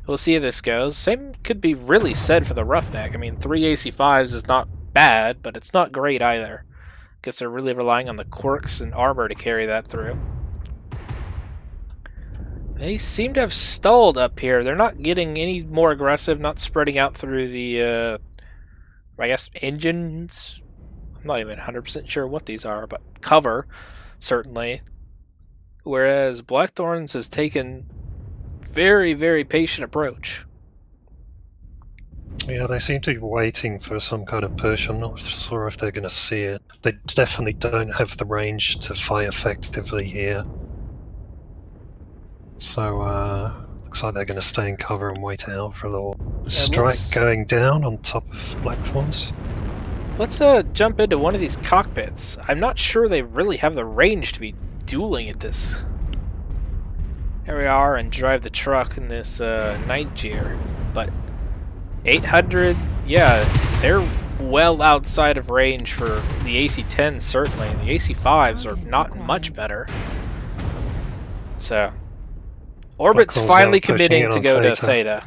we'll see how this goes. Same could be really said for the Roughneck. I mean, 3 AC5s is not bad, but it's not great either. Guess they're really relying on the quirks and armor to carry that through. They seem to have stalled up here. They're not getting any more aggressive, not spreading out through the, I guess, engines. I'm not even 100% sure what these are, but cover, certainly. Whereas Blackthorns has taken very, very patient approach. Yeah, they seem to be waiting for some kind of push. I'm not sure if they're going to see it. They definitely don't have the range to fight effectively here. So, looks like they're going to stay in cover and wait it out for a little. Strike going down on top of Blackthorns. Let's jump into one of these cockpits. I'm not sure they really have the range to be dueling at this. Here we are and drive the truck in this night gear. But 800, yeah, they're well outside of range for the AC-10s, certainly. And the AC-5s are not much better. So, Orbit's finally committing to go to Theta.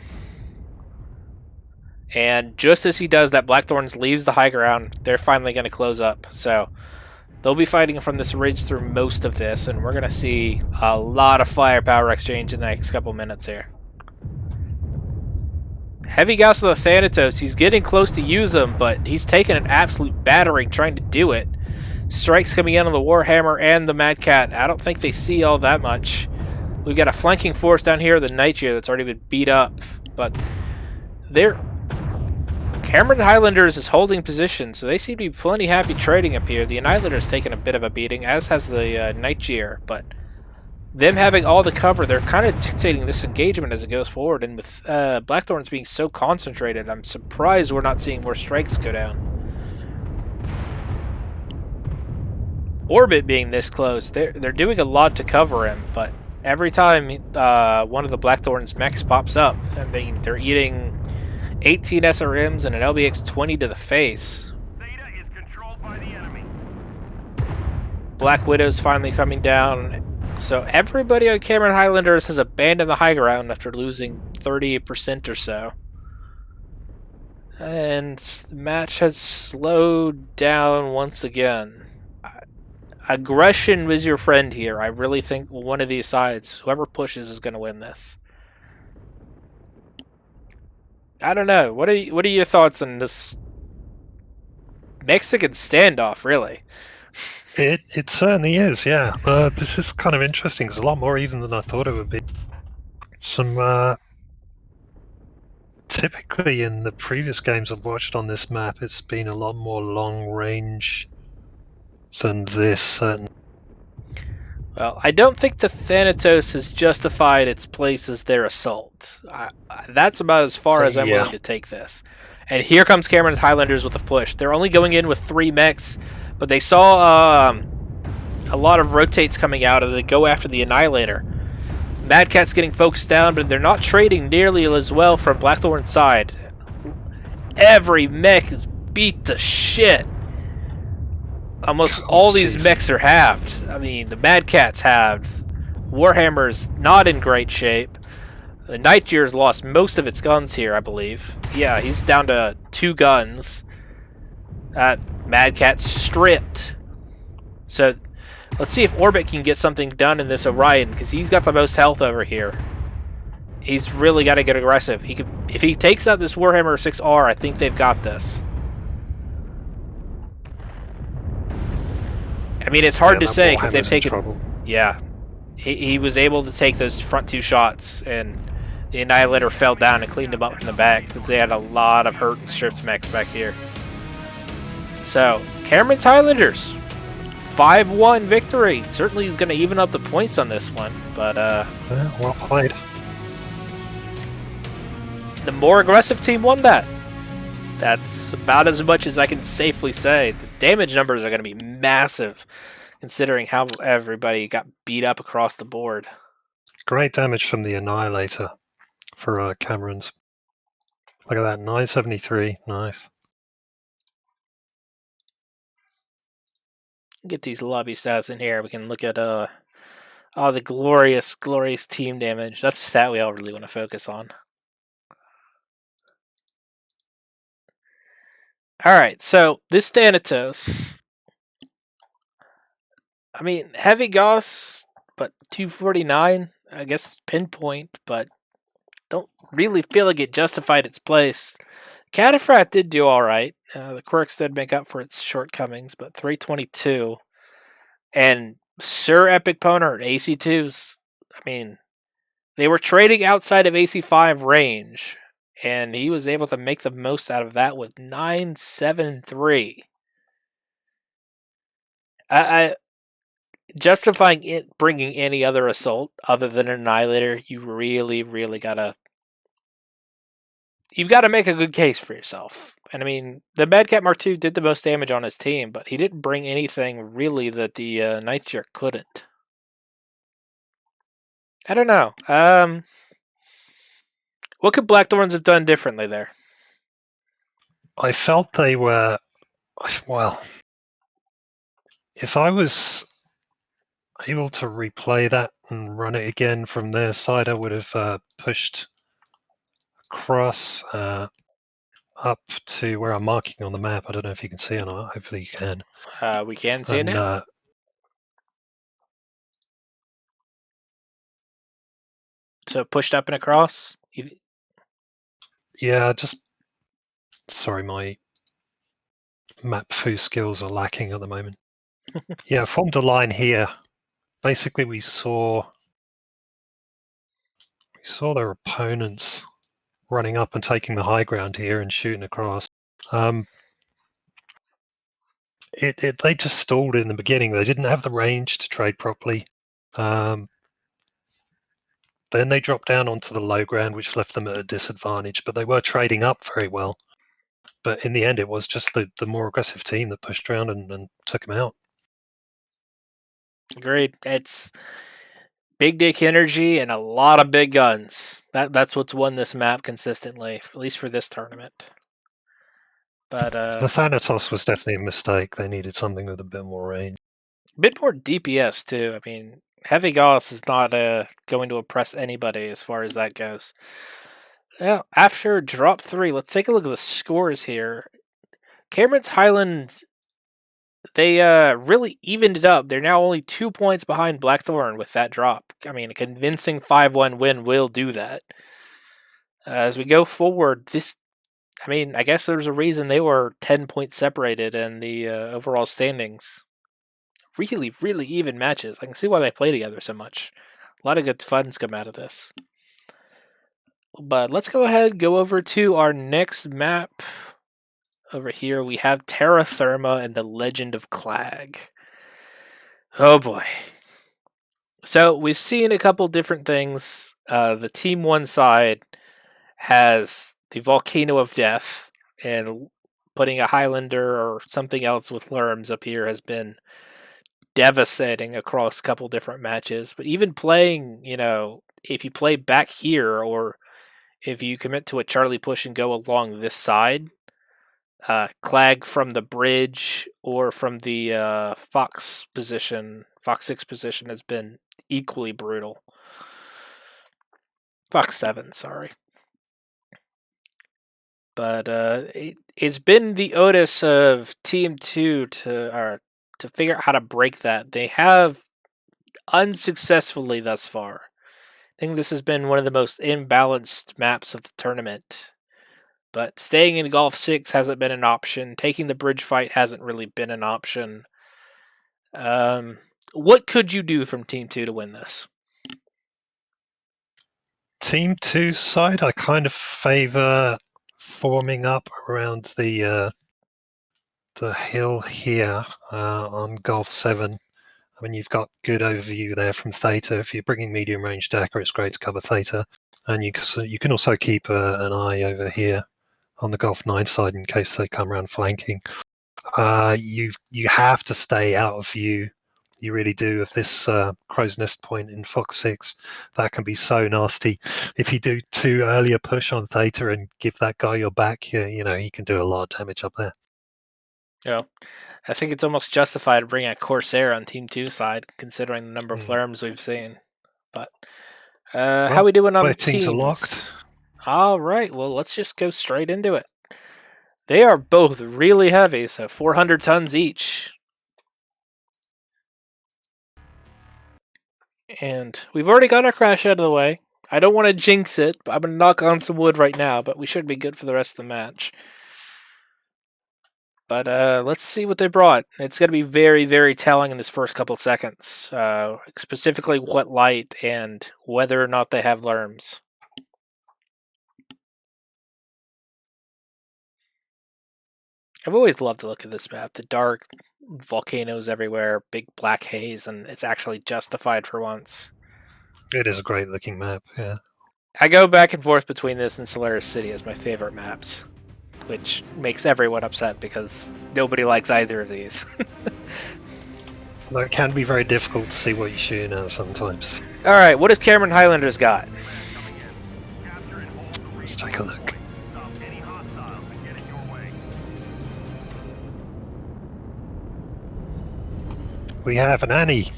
And just as he does that, Blackthorns leaves the high ground. They're finally going to close up. So, they'll be fighting from this ridge through most of this, and we're going to see a lot of firepower exchange in the next couple minutes here. Heavy Gauss of the Thanatos, he's getting close to use him, but he's taking an absolute battering trying to do it. Strikes coming in on the Warhammer and the Mad Cat. I don't think they see all that much. We've got a flanking force down here, the Night Gear, that's already been beat up, but Cameron Highlanders is holding position, so they seem to be plenty happy trading up here. The Annihilator's taken a bit of a beating, as has the Night Gear, but them having all the cover, they're kind of dictating this engagement as it goes forward, and with Blackthorns being so concentrated, I'm surprised we're not seeing more strikes go down. Orbit being this close, they're doing a lot to cover him, but every time one of the Blackthorns mechs pops up, I mean, they're eating 18 SRMs and an LBX-20 to the face. Theta is controlled by the enemy. Black Widow's finally coming down. So everybody on Cameron Highlanders has abandoned the high ground after losing 30% or so. And the match has slowed down once again. Aggression was your friend here. I really think one of these sides, whoever pushes, is going to win this. I don't know. What are your thoughts on this Mexican standoff, really? It certainly is, yeah. This is kind of interesting. It's a lot more even than I thought it would be. Typically in the previous games I've watched on this map, it's been a lot more long range than this. Well, I don't think the Thanatos has justified its place as their assault. That's about as far as I'm willing to take this. And here comes Cameron's Highlanders with a push. They're only going in with 3 mechs, but they saw a lot of rotates coming out as they go after the Annihilator. Mad Cat's getting focused down, but they're not trading nearly as well from Blackthorn's side. Every mech is beat to shit. Almost all these mechs are halved. I mean, the Mad Cat's halved. Warhammer's not in great shape. The Night Gear's lost most of its guns here, I believe. Yeah, he's down to 2 guns. Mad Cat's stripped. So, let's see if Orbit can get something done in this Orion, because he's got the most health over here. He's really got to get aggressive. If he takes out this Warhammer 6R, I think they've got this. I mean, it's hard to say because they've taken... Yeah. He was able to take those front 2 shots, and the Annihilator fell down and cleaned him up from the back because they had a lot of hurt and stripped mechs back here. So, Cameron's Highlanders, 5-1 victory. Certainly he's going to even up the points on this one, but... yeah, well played. The more aggressive team won that. That's about as much as I can safely say. The damage numbers are going to be massive, considering how everybody got beat up across the board. Great damage from the Annihilator for Cameron's. Look at that, 973, nice. Get these lobby stats in here. We can look at the glorious, glorious team damage. That's a stat we all really want to focus on. Alright, so this Thanatos, I mean, heavy Gauss, but 249, I guess pinpoint, but don't really feel like it justified its place. Cataphat did do alright. The quirks did make up for its shortcomings, but 322. And Sir Epic Poner, AC2s, I mean, they were trading outside of AC5 range. And he was able to make the most out of that with 973. Justifying it bringing any other assault other than an Annihilator, you really, really gotta... You've got to make a good case for yourself. And I mean, the Mad Cat Mark II did the most damage on his team, but he didn't bring anything really that the Night Gear couldn't. I don't know. What could Blackthorns have done differently there? I felt they were, well, if I was able to replay that and run it again from their side, I would have pushed across up to where I'm marking on the map. I don't know if you can see or not. Hopefully you can. We can see it And now. So pushed up and across. Yeah, just sorry, my map foo skills are lacking at the moment. Yeah, formed a line here. Basically, we saw their opponents running up and taking the high ground here and shooting across. They just stalled in the beginning. They didn't have the range to trade properly. Then they dropped down onto the low ground, which left them at a disadvantage. But they were trading up very well. But in the end, it was just the more aggressive team that pushed around and took them out. Agreed. It's big dick energy and a lot of big guns. That's what's won this map consistently, at least for this tournament. But the Thanatos was definitely a mistake. They needed something with a bit more range. A bit more DPS too. I mean, Heavy Gauss is not going to impress anybody as far as that goes. Well, after drop 3, let's take a look at the scores here. Cameron's Highlands, they really evened it up. They're now only 2 points behind Blackthorn with that drop. I mean, a convincing 5-1 win will do that. As we go forward, I guess there's a reason they were 10 points separated in the overall standings. Really, really even matches. I can see why they play together so much. A lot of good fun's come out of this. But let's go ahead, go over to our next map. Over here, we have TERRA, THERMA, and the Legend of Clag. Oh boy. So we've seen a couple different things. The Team 1 side has the Volcano of Death, and putting a Highlander or something else with Lerms up here has been devastating across a couple different matches. But even playing, if you play back here, or if you commit to a Charlie push and go along this side, Clag from the bridge or from the Fox 6 position has been equally brutal. Fox 7, sorry. But it's been the onus of Team 2 to figure out how to break that. They have unsuccessfully thus far. I think this has been one of the most imbalanced maps of the tournament. But staying in Golf 6 hasn't been an option. Taking the bridge fight hasn't really been an option. What could you do from Team 2 to win this? Team 2's side, I kind of favor forming up around the hill here on Golf 7. I mean, you've got good overview there from Theta. If you're bringing medium range Dakar, it's great to cover Theta. And you can also keep an eye over here on the Golf 9 side in case they come around flanking. You have to stay out of view. You really do. Of this crow's nest point in Fox 6, that can be so nasty. If you do too early a push on Theta and give that guy your back, he can do a lot of damage up there. Yeah, I think it's almost justified to bring a Corsair on Team 2 side, considering the number of Lerms we've seen. But how are we doing on the teams? Are locked. All right, well, let's just go straight into it. They are both really heavy, so 400 tons each. And we've already got our crash out of the way. I don't want to jinx it, but I'm going to knock on some wood right now, but we should be good for the rest of the match. But let's see what they brought. It's going to be very, very telling in this first couple seconds. Specifically what light and whether or not they have Lerms. I've always loved to look at this map. The dark volcanoes everywhere, big black haze, and it's actually justified for once. It is a great looking map, yeah. I go back and forth between this and Solaris City as my favorite maps, which makes everyone upset because nobody likes either of these. Though it can be very difficult to see what you're shooting at sometimes. Alright, what does Cameron Highlanders got? Capture and hold the Let's take a look. Stop any hostiles that get in your way. We have an Annie.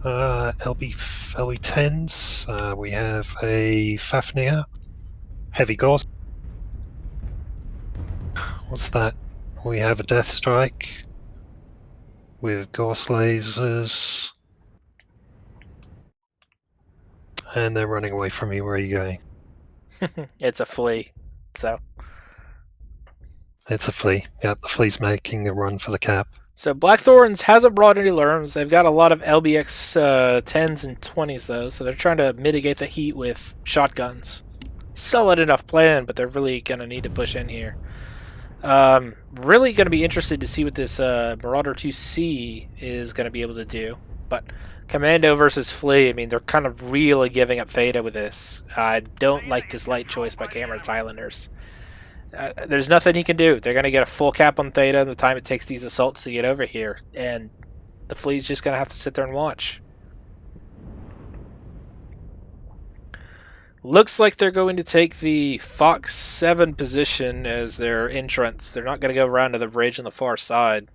LB10s. We have a Fafnir. Heavy Gauss. What's that? We have a Death Strike with Gauss lasers. And they're running away from me. Where are you going? It's a flea. So It's a flea. Yep, the flea's making a run for the cap. Blackthorns hasn't brought any lerms. They've got a lot of LBX 10s and 20s though, so they're trying to mitigate the heat with shotguns. Solid enough plan, but they're really gonna need to push in here. Really gonna be interested to see what this Marauder 2C is gonna be able to do. But Commando versus Flea, I mean, they're kind of really giving up Theta with this. I don't like this light choice by Cameron's Islanders. There's nothing he can do. They're going to get a full cap on Theta in the time it takes these assaults to get over here. And the Flea's just going to have to sit there and watch. Looks like they're going to take the Fox 7 position as their entrance. They're not going to go around to the ridge on the far side.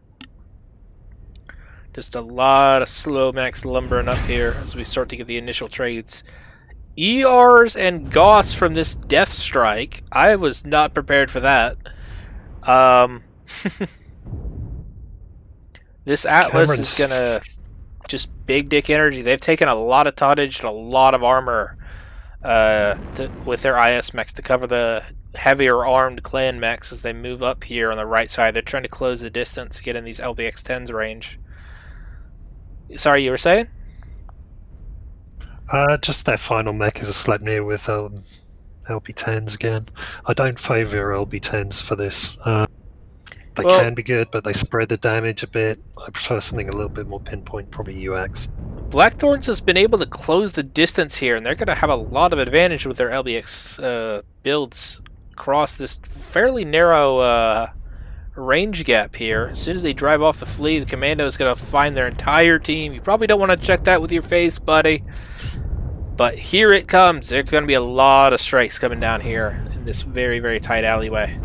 Just a lot of slow max lumbering up here as we start to get the initial trades. ERs and Goths from this Death Strike. I was not prepared for that. This Atlas is gonna just big dick energy. They've taken a lot of tonnage and a lot of armor with their IS mechs to cover the heavier armed clan mechs as they move up here on the right side. They're trying to close the distance to get in these LBX 10s range. Sorry, you were saying? Just their final mech is a Sleipnir with LB10s again. I don't favour LB10s for this. They can be good, but they spread the damage a bit. I prefer something a little bit more pinpoint, probably UX. Blackthorns has been able to close the distance here, and they're going to have a lot of advantage with their LBX builds across this fairly narrow range gap here. As soon as they drive off the Flea, the Commando is going to find their entire team. You probably don't want to check that with your face, buddy. But here it comes. There's going to be a lot of strikes coming down here in this very, very tight alleyway.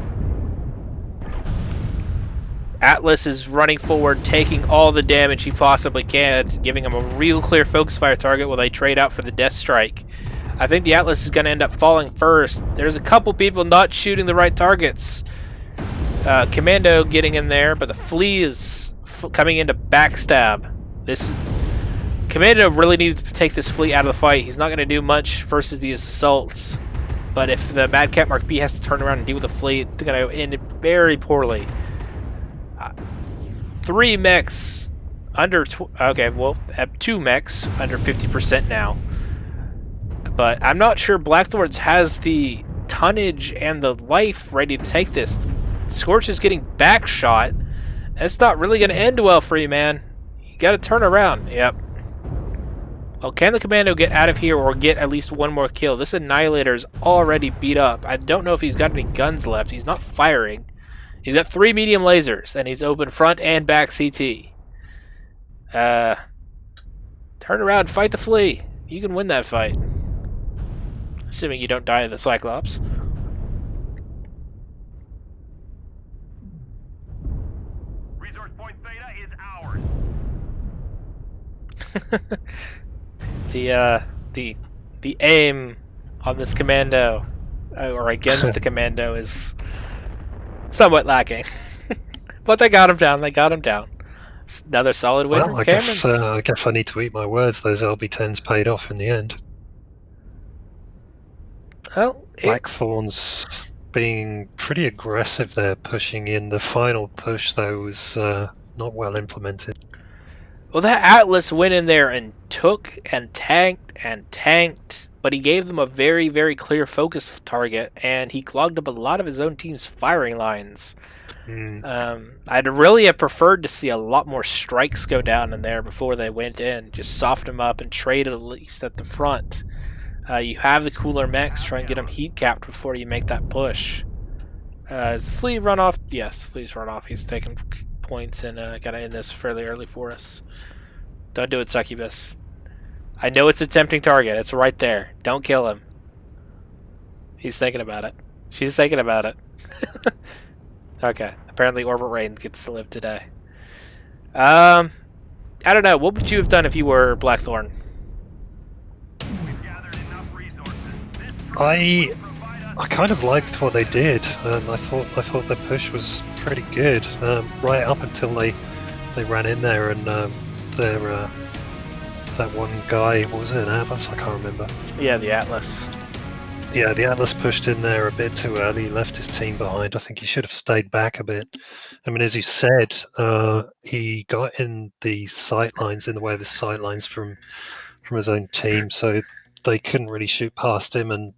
Atlas is running forward, taking all the damage he possibly can, giving him a real clear focus fire target while they trade out for the Death Strike. I think the Atlas is going to end up falling first. There's a couple people not shooting the right targets. Commando getting in there, but the Flea is coming in to backstab. This Commando really needs to take this Flea out of the fight. He's not going to do much versus these assaults. But if the Madcap Mark B has to turn around and deal with the Flea, it's going to end very poorly. 3 mechs under... okay, well, 2 mechs under 50% now. But I'm not sure Blackthorns has the tonnage and the life ready to take this. Scorch is getting back shot. It's not really going to end well for you, man. You got to turn around. Yep. Well, can the Commando get out of here or get at least one more kill? This Annihilator is already beat up. I don't know if he's got any guns left. He's not firing. He's got 3 medium lasers, and he's open front and back CT. Turn around, fight the Flea. You can win that fight. Assuming you don't die of the Cyclops. Resource point Theta is ours. The aim on this Commando, or against the Commando, is somewhat lacking. But they got him down. They got him down. Another solid win from Cameron's. I guess I need to eat my words. Those LB10s paid off in the end. Well, Blackthorns being pretty aggressive there, pushing in. The final push, though, was not well implemented. Well, that Atlas went in there and took and tanked, but he gave them a very, very clear focus target, and he clogged up a lot of his own team's firing lines. I'd really have preferred to see a lot more strikes go down in there before they went in. Just soften them up and trade it at least at the front. You have the cooler mechs, try and get them heat capped before you make that push. Is the Flea run off? Yes, Flea's run off. He's taking points and gotta end this fairly early for us. Don't do it, Succubus. I know it's a tempting target. It's right there. Don't kill him. He's thinking about it. She's thinking about it. Okay. Apparently Orbit Rain gets to live today. I don't know. What would you have done if you were Blackthorn? We've gathered enough resources. This I will provide us I kind of liked what they did. I thought their push was pretty good, right up until they ran in there and their that one guy, what was it, an Atlas? I can't remember. Yeah, the Atlas. Yeah, the Atlas pushed in there a bit too early, left his team behind. I think he should have stayed back a bit. I mean, as you said, he got in the sightlines, in the way of his sightlines from his own team, so they couldn't really shoot past him, and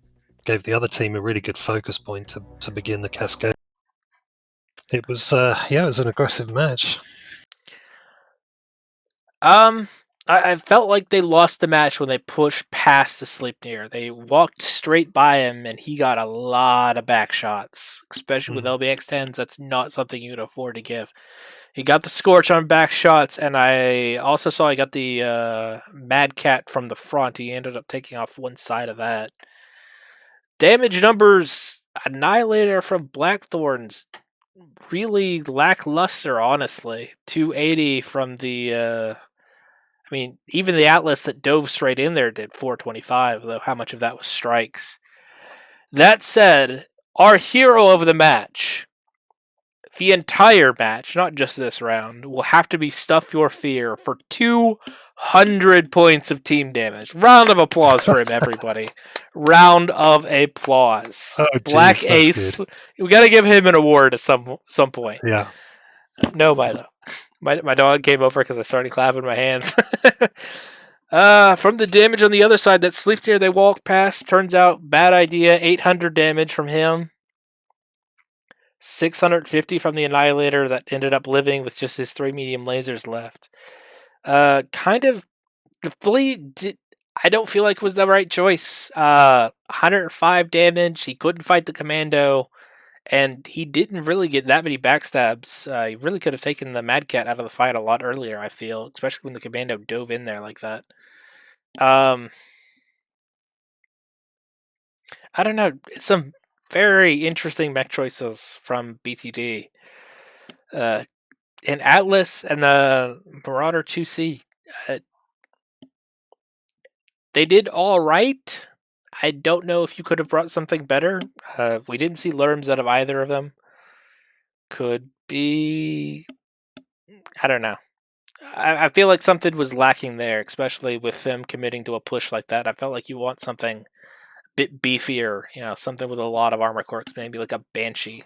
gave the other team a really good focus point to begin the cascade. It was it was an aggressive match. I felt like they lost the match when they pushed past the Sleipnir. They walked straight by him, and he got a lot of back shots. Especially with LBX 10s, that's not something you can afford to give. He got the Scorch on back shots, and I also saw he got the Mad Cat from the front. He ended up taking off one side of that. Damage numbers, Annihilator from Blackthorns, really lackluster, honestly. 280 from the... I mean, even the Atlas that dove straight in there did 425, though how much of that was strikes. That said, our hero of the match, the entire match, not just this round, will have to be Stuff Your Fear for 200 points of team damage. Round of applause for him, everybody. Round of applause. Oh, Black geez, Ace. good. We got to give him an award at some point. Yeah. No, Milo. My dog came over because I started clapping my hands. From the damage on the other side, that Sleipnir they walked past, turns out bad idea. 800 damage from him. 650 from the Annihilator that ended up living with just his 3 medium lasers left. Kind of, the fleet, I don't feel like was the right choice. 105 damage. He couldn't fight the commando. And he didn't really get that many backstabs. He really could have taken the Mad Cat out of the fight a lot earlier, I feel, especially when the commando dove in there like that. I don't know. It's some very interesting mech choices from BTD. And Atlas and the Marauder 2C, they did all right. I don't know if you could have brought something better. We didn't see Lerms out of either of them. Could be... I don't know. I feel like something was lacking there, especially with them committing to a push like that. I felt like you want something a bit beefier, something with a lot of armor quirks, maybe like a Banshee.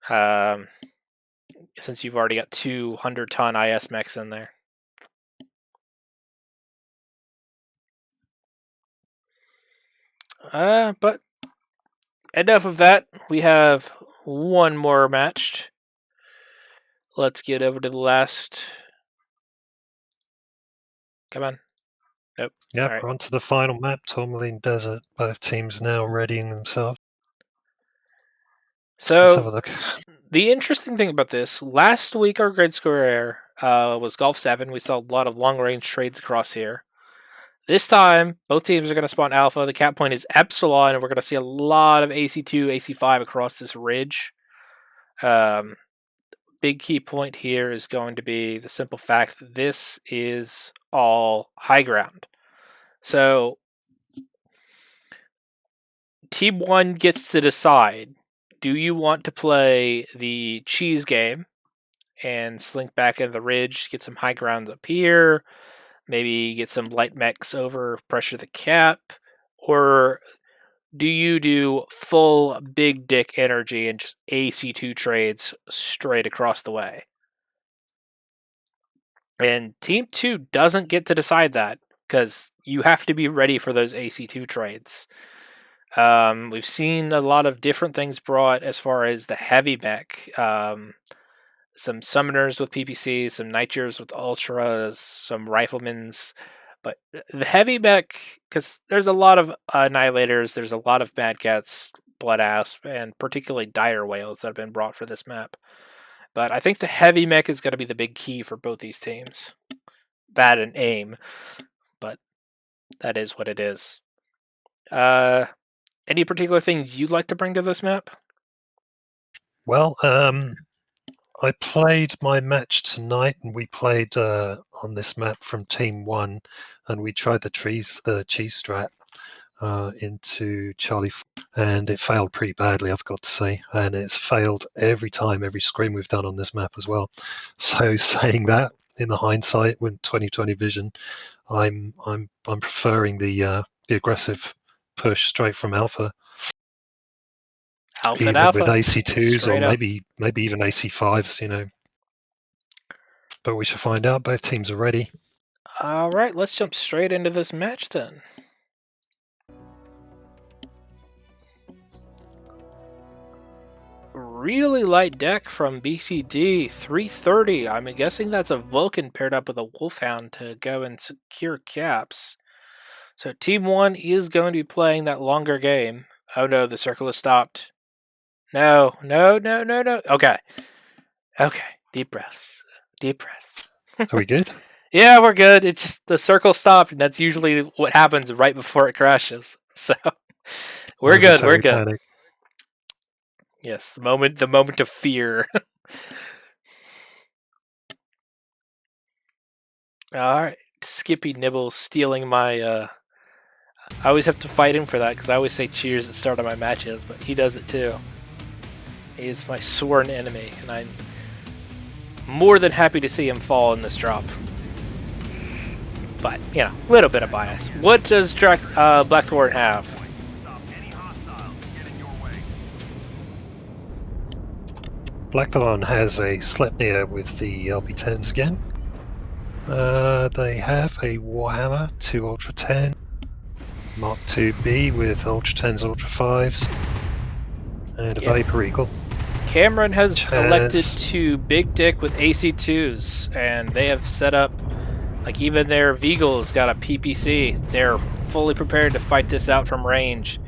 Since you've already got 200-ton IS mechs in there. But enough of that. We have one more match. Let's get over to the last. Come on. Nope. Yep, right. we're on to the final map, Tourmaline Desert. Both teams now readying themselves. Let's have a So, look. the interesting thing about this, last week our grid square was Golf 7. We saw a lot of long-range trades across here. This time, both teams are going to spawn Alpha. The cap point is Epsilon, and we're going to see a lot of AC2, AC5 across this ridge. Big key point here is going to be the simple fact that this is all high ground. So, Team 1 gets to decide, do you want to play the cheese game and slink back into the ridge, get some high grounds up here, maybe get some light mechs over, pressure the cap, or do you do full big dick energy and just AC2 trades straight across the way? And Team 2 doesn't get to decide that, because you have to be ready for those AC2 trades. We've seen a lot of different things brought as far as the heavy mech. Some summoners with PPCs, some Nightures with Ultras, some Riflemans. But the heavy mech, because there's a lot of Annihilators, there's a lot of Mad Cats, Blood Asp, and particularly Dire Whales that have been brought for this map. But I think the heavy mech is going to be the big key for both these teams. That and aim, but that is what it is. Any particular things you'd like to bring to this map? Well, I played my match tonight, and we played on this map from Team 1, and we tried the cheese strat into Charlie, and it failed pretty badly, I've got to say, and it's failed every time, every screen we've done on this map as well. So saying that, in the hindsight, with 2020 vision, I'm preferring the aggressive push straight from Alpha. Alpha Either Alpha. with AC2s Straight or up. maybe even AC5s, But we shall find out. Both teams are ready. All right, let's jump straight into this match then. Really light deck from BTD, 330. I'm guessing that's a Vulcan paired up with a Wolfhound to go and secure caps. So Team 1 is going to be playing that longer game. Oh no, the circle is stopped. No. Okay. Deep breaths. Are we good? Yeah, we're good. It's just the circle stopped, and that's usually what happens right before it crashes. So we're good. Panic. Yes, the moment of fear. All right, Skippy Nibbles stealing my. I always have to fight him for that because I always say cheers at the start of my matches, but he does it too. He is my sworn enemy, and I'm more than happy to see him fall in this drop. But, a little bit of bias. What does Blackthorn have? Stop any hostiles. Get in your way. Blackthorn has a Sleipnir with the LP10s again. They have a Warhammer 2 Ultra 10, Mark 2B with Ultra 10s, Ultra 5s, and a Vapor Eagle. Cameron has elected to big dick with AC2s, and they have set up, like, even their Veagle's got a PPC. They're fully prepared to fight this out from range.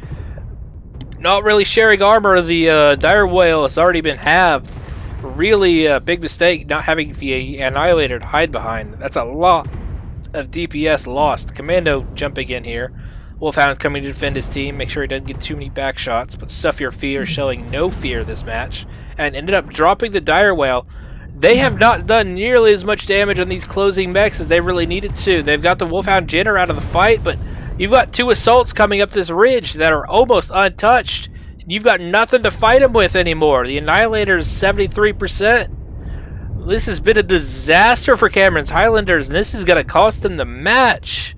Not really sharing armor. The Dire Whale has already been halved. Really a big mistake not having the Annihilator to hide behind. That's a lot of DPS lost. Commando jumping in here. Wolfhound coming to defend his team, make sure he doesn't get too many back shots, but Stuff Your Fear showing no fear this match, and ended up dropping the Dire Whale. They have not done nearly as much damage on these closing mechs as they really needed to. They've got the Wolfhound Jenner out of the fight, but you've got two assaults coming up this ridge that are almost untouched. You've got nothing to fight them with anymore. The Annihilator is 73%. This has been a disaster for Cameron's Highlanders, and this is going to cost them the match.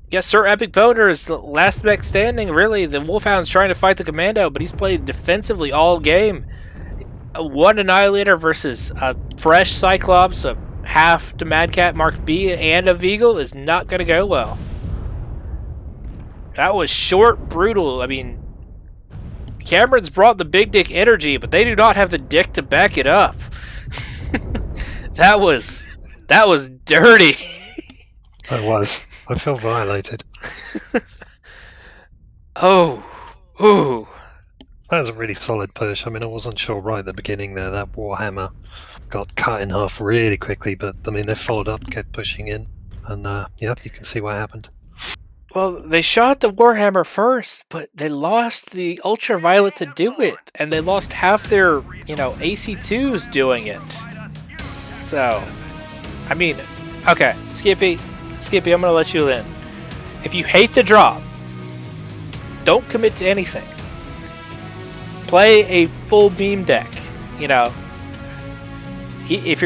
Yes, Sir Epic Boner is the last mech standing, really. The Wolfhound's trying to fight the Commando, but he's played defensively all game. One Annihilator versus a fresh Cyclops, a half to Madcat Mark B, and a Veagle is not going to go well. That was short, brutal. I mean, Cameron's brought the big dick energy, but they do not have the dick to back it up. That was dirty. That was. I feel violated. Ooh. That was a really solid push. I mean, I wasn't sure right at the beginning there. That Warhammer got cut in half really quickly, but I mean, they followed up, kept pushing in, and yep, you can see what happened. Well, they shot the Warhammer first, but they lost the Ultraviolet to do it, and they lost half their, AC2s doing it. So, I mean, okay, Skippy, I'm gonna let you in. If you hate the drop, don't commit to anything. Play a full beam deck. If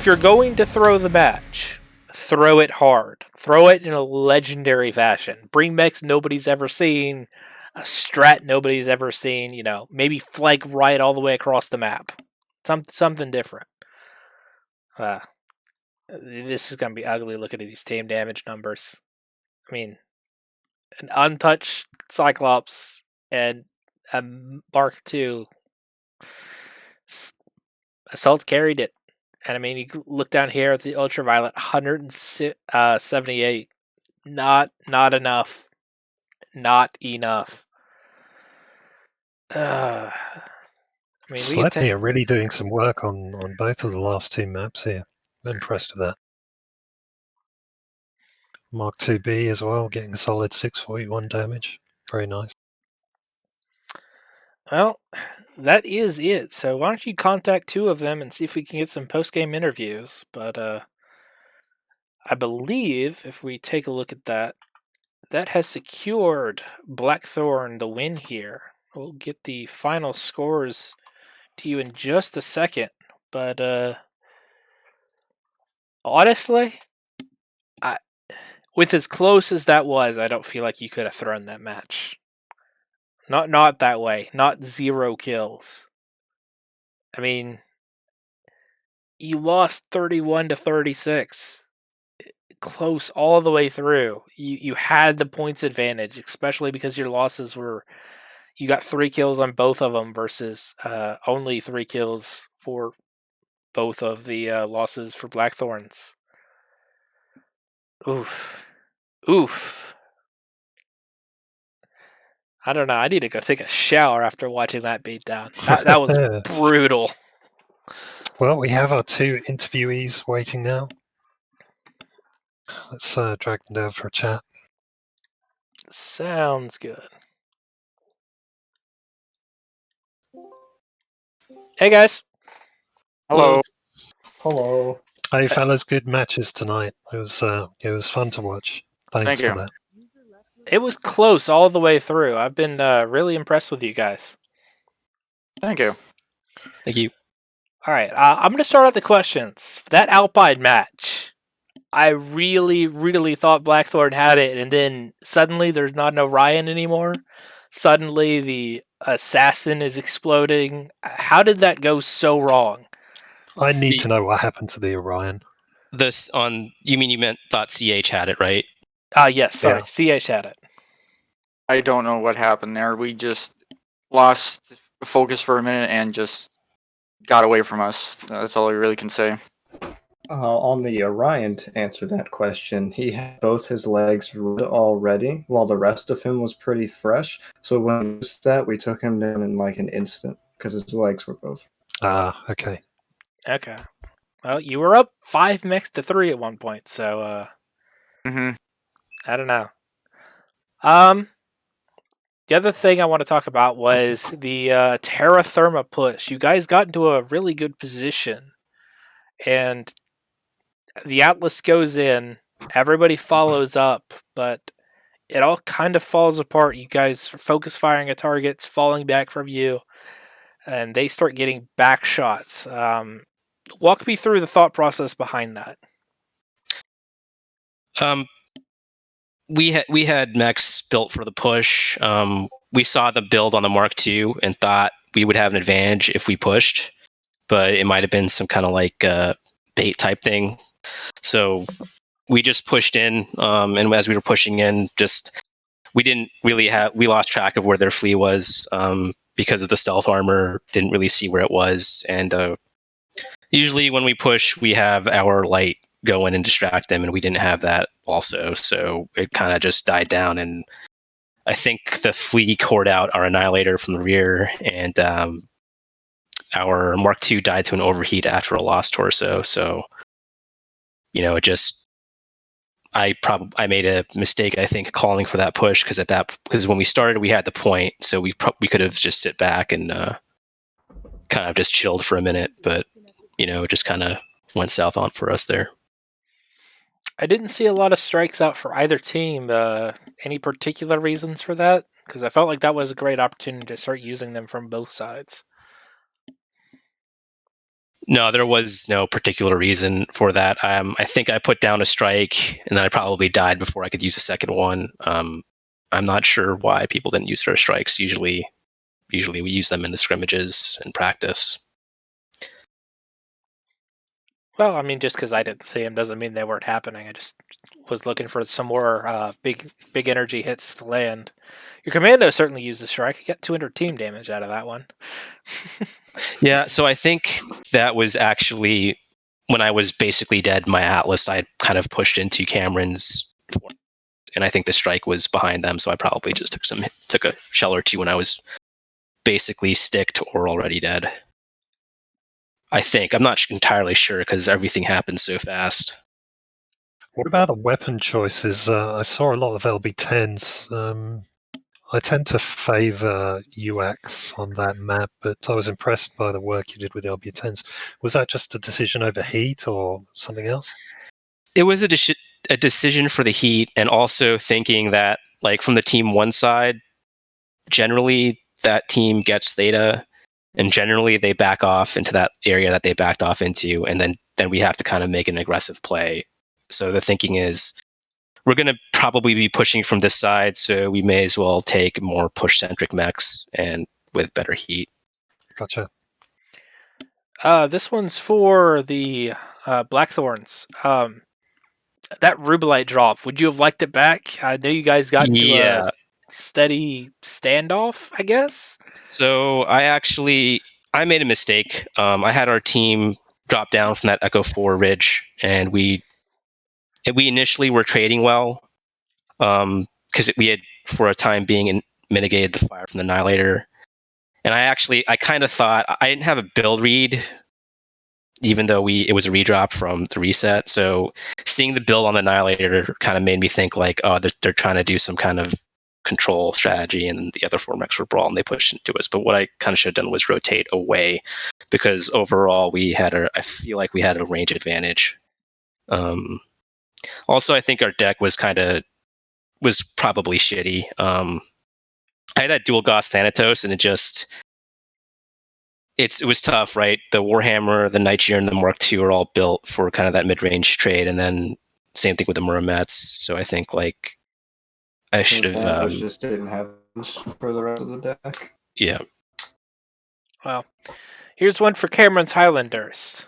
you're going to throw the match, throw it hard. Throw it in a legendary fashion. Bring mechs nobody's ever seen, a strat nobody's ever seen. Maybe flank right all the way across the map. Something different. This is gonna be ugly. Look at these team damage numbers. I mean, an untouched Cyclops and a Mark II. Assaults carried it. And I mean, you look down here at the Ultraviolet, 178. Not enough. Not enough. I mean, Slepny are really doing some work on both of the last two maps here. I'm impressed with that. Mark 2B as well, getting a solid 641 damage. Very nice. Well, that is it. So why don't you contact two of them and see if we can get some post-game interviews. But I believe if we take a look at that, that has secured Blackthorn the win here. We'll get the final scores to you in just a second. But honestly, with as close as that was, I don't feel like you could have thrown that match. Not that way. Not 0 kills. I mean, you lost 31-36. Close all the way through. You had the points advantage, especially because your losses were, you got 3 kills on both of them versus only 3 kills for both of the losses for Blackthorns. Oof. I don't know. I need to go take a shower after watching that beatdown. That was brutal. Well, we have our two interviewees waiting now. Let's drag them down for a chat. Sounds good. Hey guys. Hello. Hello. Hey fellas, good matches tonight. It was fun to watch. Thanks Thank for you. that. It was close all the way through. I've been really impressed with you guys. Thank you. Thank you. All right, I'm going to start out the questions. That Alpine match, I really, really thought Blackthorn had it, and then suddenly there's not an Orion anymore. Suddenly the assassin is exploding. How did that go so wrong? I need to know what happened to the Orion. You thought CH had it, right? Yes, sorry, Yeah. CH had it. I don't know what happened there. We just lost focus for a minute and just got away from us. That's all I really can say. On the Orion, to answer that question, he had both his legs red already, while the rest of him was pretty fresh. So when we used that, we took him down in like an instant, because his legs were both. Okay. Okay. Well, you were up 5 mechs to 3 at one point, so I don't know. The other thing I want to talk about was the TERRA THERMA push. You guys got into a really good position, and the Atlas goes in, everybody follows up, but it all kind of falls apart. You guys focus firing at targets, falling back from you, and they start getting back shots. Walk me through the thought process behind that. We had mechs built for the push. We saw the build on the Mark II and thought we would have an advantage if we pushed, but it might have been some kind of like bait type thing. So we just pushed in, and as we were pushing in, we lost track of where their fleet was because of the stealth armor. Didn't really see where it was, and usually when we push, we have our light go in and distract them, and we didn't have that also, so it kind of just died down. And I think the fleet poured out our Annihilator from the rear, and our Mark II died to an overheat after a lost torso. So, I made a mistake, I think, calling for that push, because when we started, we had the point, so we could have just sit back and kind of just chilled for a minute, but it just kind of went south on for us there. I didn't see a lot of strikes out for either team. Any particular reasons for that? Because I felt like that was a great opportunity to start using them from both sides. No, there was no particular reason for that. I think I put down a strike, and then I probably died before I could use a second one. I'm not sure why people didn't use their strikes. Usually we use them in the scrimmages and practice. Well, I mean, just because I didn't see them doesn't mean they weren't happening. I just was looking for some more big energy hits to land. Your commando certainly used a strike. You got 200 team damage out of that one. Yeah, so I think that was actually when I was basically dead. My Atlas, I kind of pushed into Cameron's, and I think the strike was behind them. So I probably just took a shell or two when I was basically sticked or already dead. I think. I'm not entirely sure because everything happens so fast. What about the weapon choices? I saw a lot of LB10s. I tend to favor UX on that map, but I was impressed by the work you did with the LB10s. Was that just a decision over heat or something else? It was a decision for the heat, and also thinking that, like, from the team one side, generally that team gets theta, and generally they back off into that area that they backed off into, and then we have to kind of make an aggressive play. So the thinking is, we're going to probably be pushing from this side, so we may as well take more push-centric mechs and with better heat. Gotcha. This one's for the Blackthorns. That Rubelite drop, would you have liked it back? I know you guys got into a steady standoff, I guess? So I made a mistake. I had our team drop down from that Echo 4 ridge, and we initially were trading well, because we had, for a time being, mitigated the fire from the Annihilator. And I kind of thought, I didn't have a build read, even though it was a redrop from the reset. So seeing the build on the Annihilator kind of made me think, like, oh, they're trying to do some kind of control strategy, and the other 4 mechs were brawl and they pushed into us. But what I kind of should have done was rotate away, because overall I feel like we had a range advantage. Also, I think our deck was probably shitty. I had that dual Gauss Thanatos, and it was tough, right? The Warhammer, the Nightshade, and the Mark II are all built for kind of that mid-range trade, and then same thing with the Muramets. So I think, like, I should have just didn't have much for the rest of the deck. Yeah. Well, here's one for Cameron's Highlanders.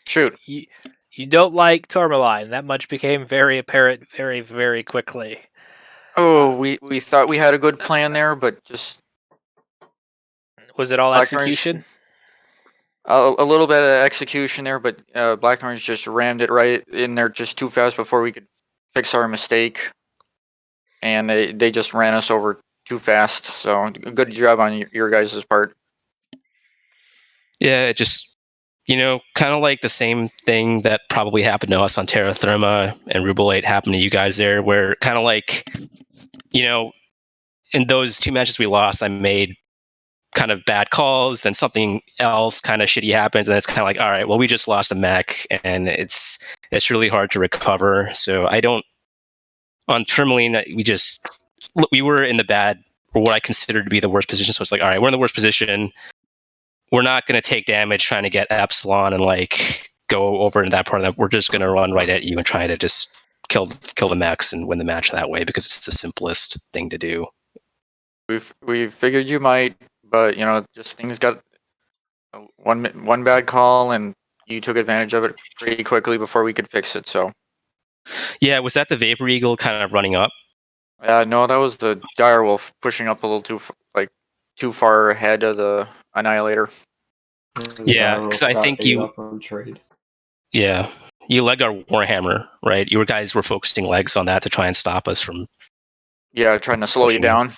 Shoot. You don't like Tourmaline. That much became very apparent very, very quickly. Oh, we thought we had a good plan there, but just... Was it all Blackthorns- execution? A little bit of execution there, but Blackthorns just rammed it right in there just too fast before we could fix our mistake. And they just ran us over too fast. So good job on your guys' part. Yeah, it just, kind of like the same thing that probably happened to us on TERRA, THERMA, and RUBELLITE happened to you guys there, where kind of like, in those 2 matches we lost, I made kind of bad calls, and something else kind of shitty happens, and it's kind of like, all right, well, we just lost a mech, and it's really hard to recover. So on Tourmaline, we were in the bad, or what I considered to be the worst position. So it's like, all right, we're in the worst position. We're not going to take damage trying to get Epsilon and, like, go over into that part of them. We're just going to run right at you and try to just kill the mechs and win the match that way, because it's the simplest thing to do. We figured you might, but just things got one bad call, and you took advantage of it pretty quickly before we could fix it. So yeah, was that the Vapor Eagle kind of running up? No, that was the Direwolf pushing up a little too far ahead of the Annihilator. Yeah, because I think trade. Yeah, you legged our Warhammer, right? You guys were focusing legs on that to try and stop us from. Yeah, trying to slow you down.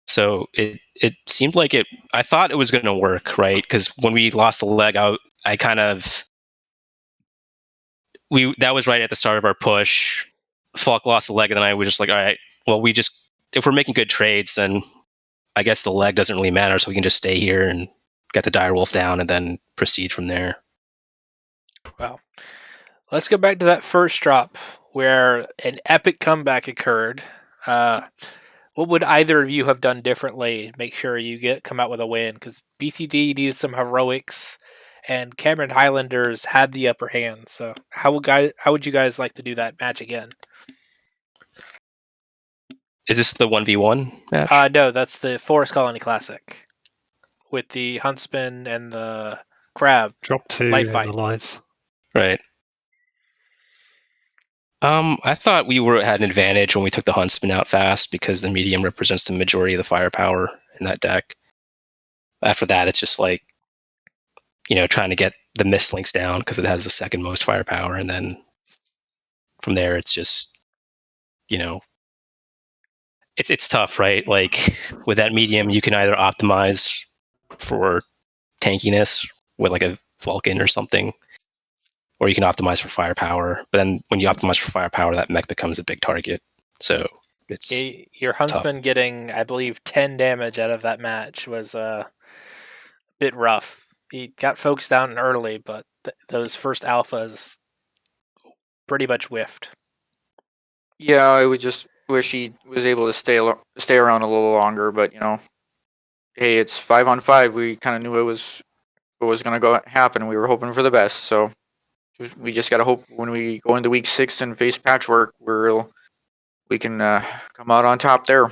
So it seemed like I thought it was going to work, right? Because when we lost a leg, I kind of that was right at the start of our push. Falk lost a leg, and then I was just like, all right, well, if we're making good trades, then I guess the leg doesn't really matter, so we can just stay here and get the Direwolf down and then proceed from there. Well, let's go back to that first drop where an epic comeback occurred. What would either of you have done differently to make sure you come out with a win? Because BTD needed some heroics, and Cameron Highlanders had the upper hand. So how would you guys like to do that match again? Is this the 1v1 match? No, that's the Forest Colony Classic with the Huntsman and the Crab. Drop 2 light in fight. the lights. Right. I thought we had an advantage when we took the Huntsman out fast, because the medium represents the majority of the firepower in that deck. After that, it's just like, trying to get the Mistlinks down because it has the second most firepower, and then from there it's just, it's tough, right? Like with that medium, you can either optimize for tankiness with like a Vulcan or something, or you can optimize for firepower. But then when you optimize for firepower, that mech becomes a big target. So it's Your Huntsman getting, I believe, 10 damage out of that match was a bit rough. He got folks down early, but those first alphas pretty much whiffed. Yeah, I would just wish he was able to stay around a little longer. But hey, it's 5-on-5. We kind of knew it was what was going to happen. We were hoping for the best. So we just got to hope when we go into week 6 and face Patchwork, we can come out on top there.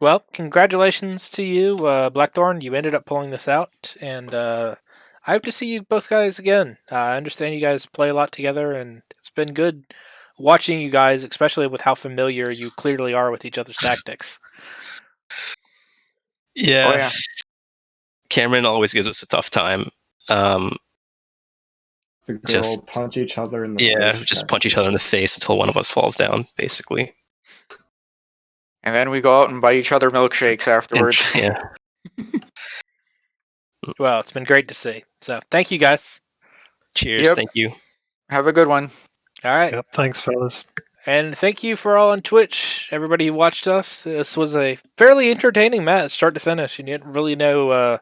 Well, congratulations to you, Blackthorn. You ended up pulling this out, and I hope to see you both guys again. I understand you guys play a lot together, and it's been good watching you guys, especially with how familiar you clearly are with each other's tactics. yeah. Oh, yeah. Cameron always gives us a tough time. The girl Just- punch each other in the face. Yeah, just punch each other in the face until one of us falls down, basically. And then we go out and buy each other milkshakes afterwards. Yeah. Well, it's been great to see. So, thank you guys. Cheers. Yep. Thank you. Have a good one. All right. Yep, thanks, fellas. And thank you for all on Twitch, everybody who watched us. This was a fairly entertaining match, start to finish. You didn't really know,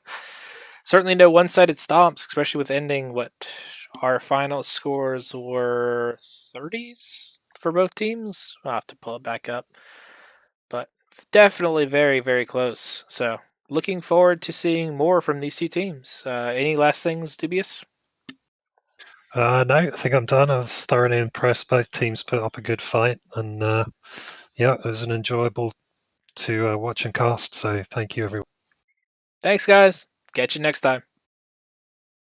certainly no one-sided stomps, especially with ending what our final scores were 30s for both teams. I'll have to pull it back up. But definitely very, very close. So looking forward to seeing more from these two teams. Any last things, Dubious? No, I think I'm done. I was thoroughly impressed. Both teams put up a good fight, and yeah, it was an enjoyable to watch and cast. So thank you, everyone. Thanks, guys. Catch you next time.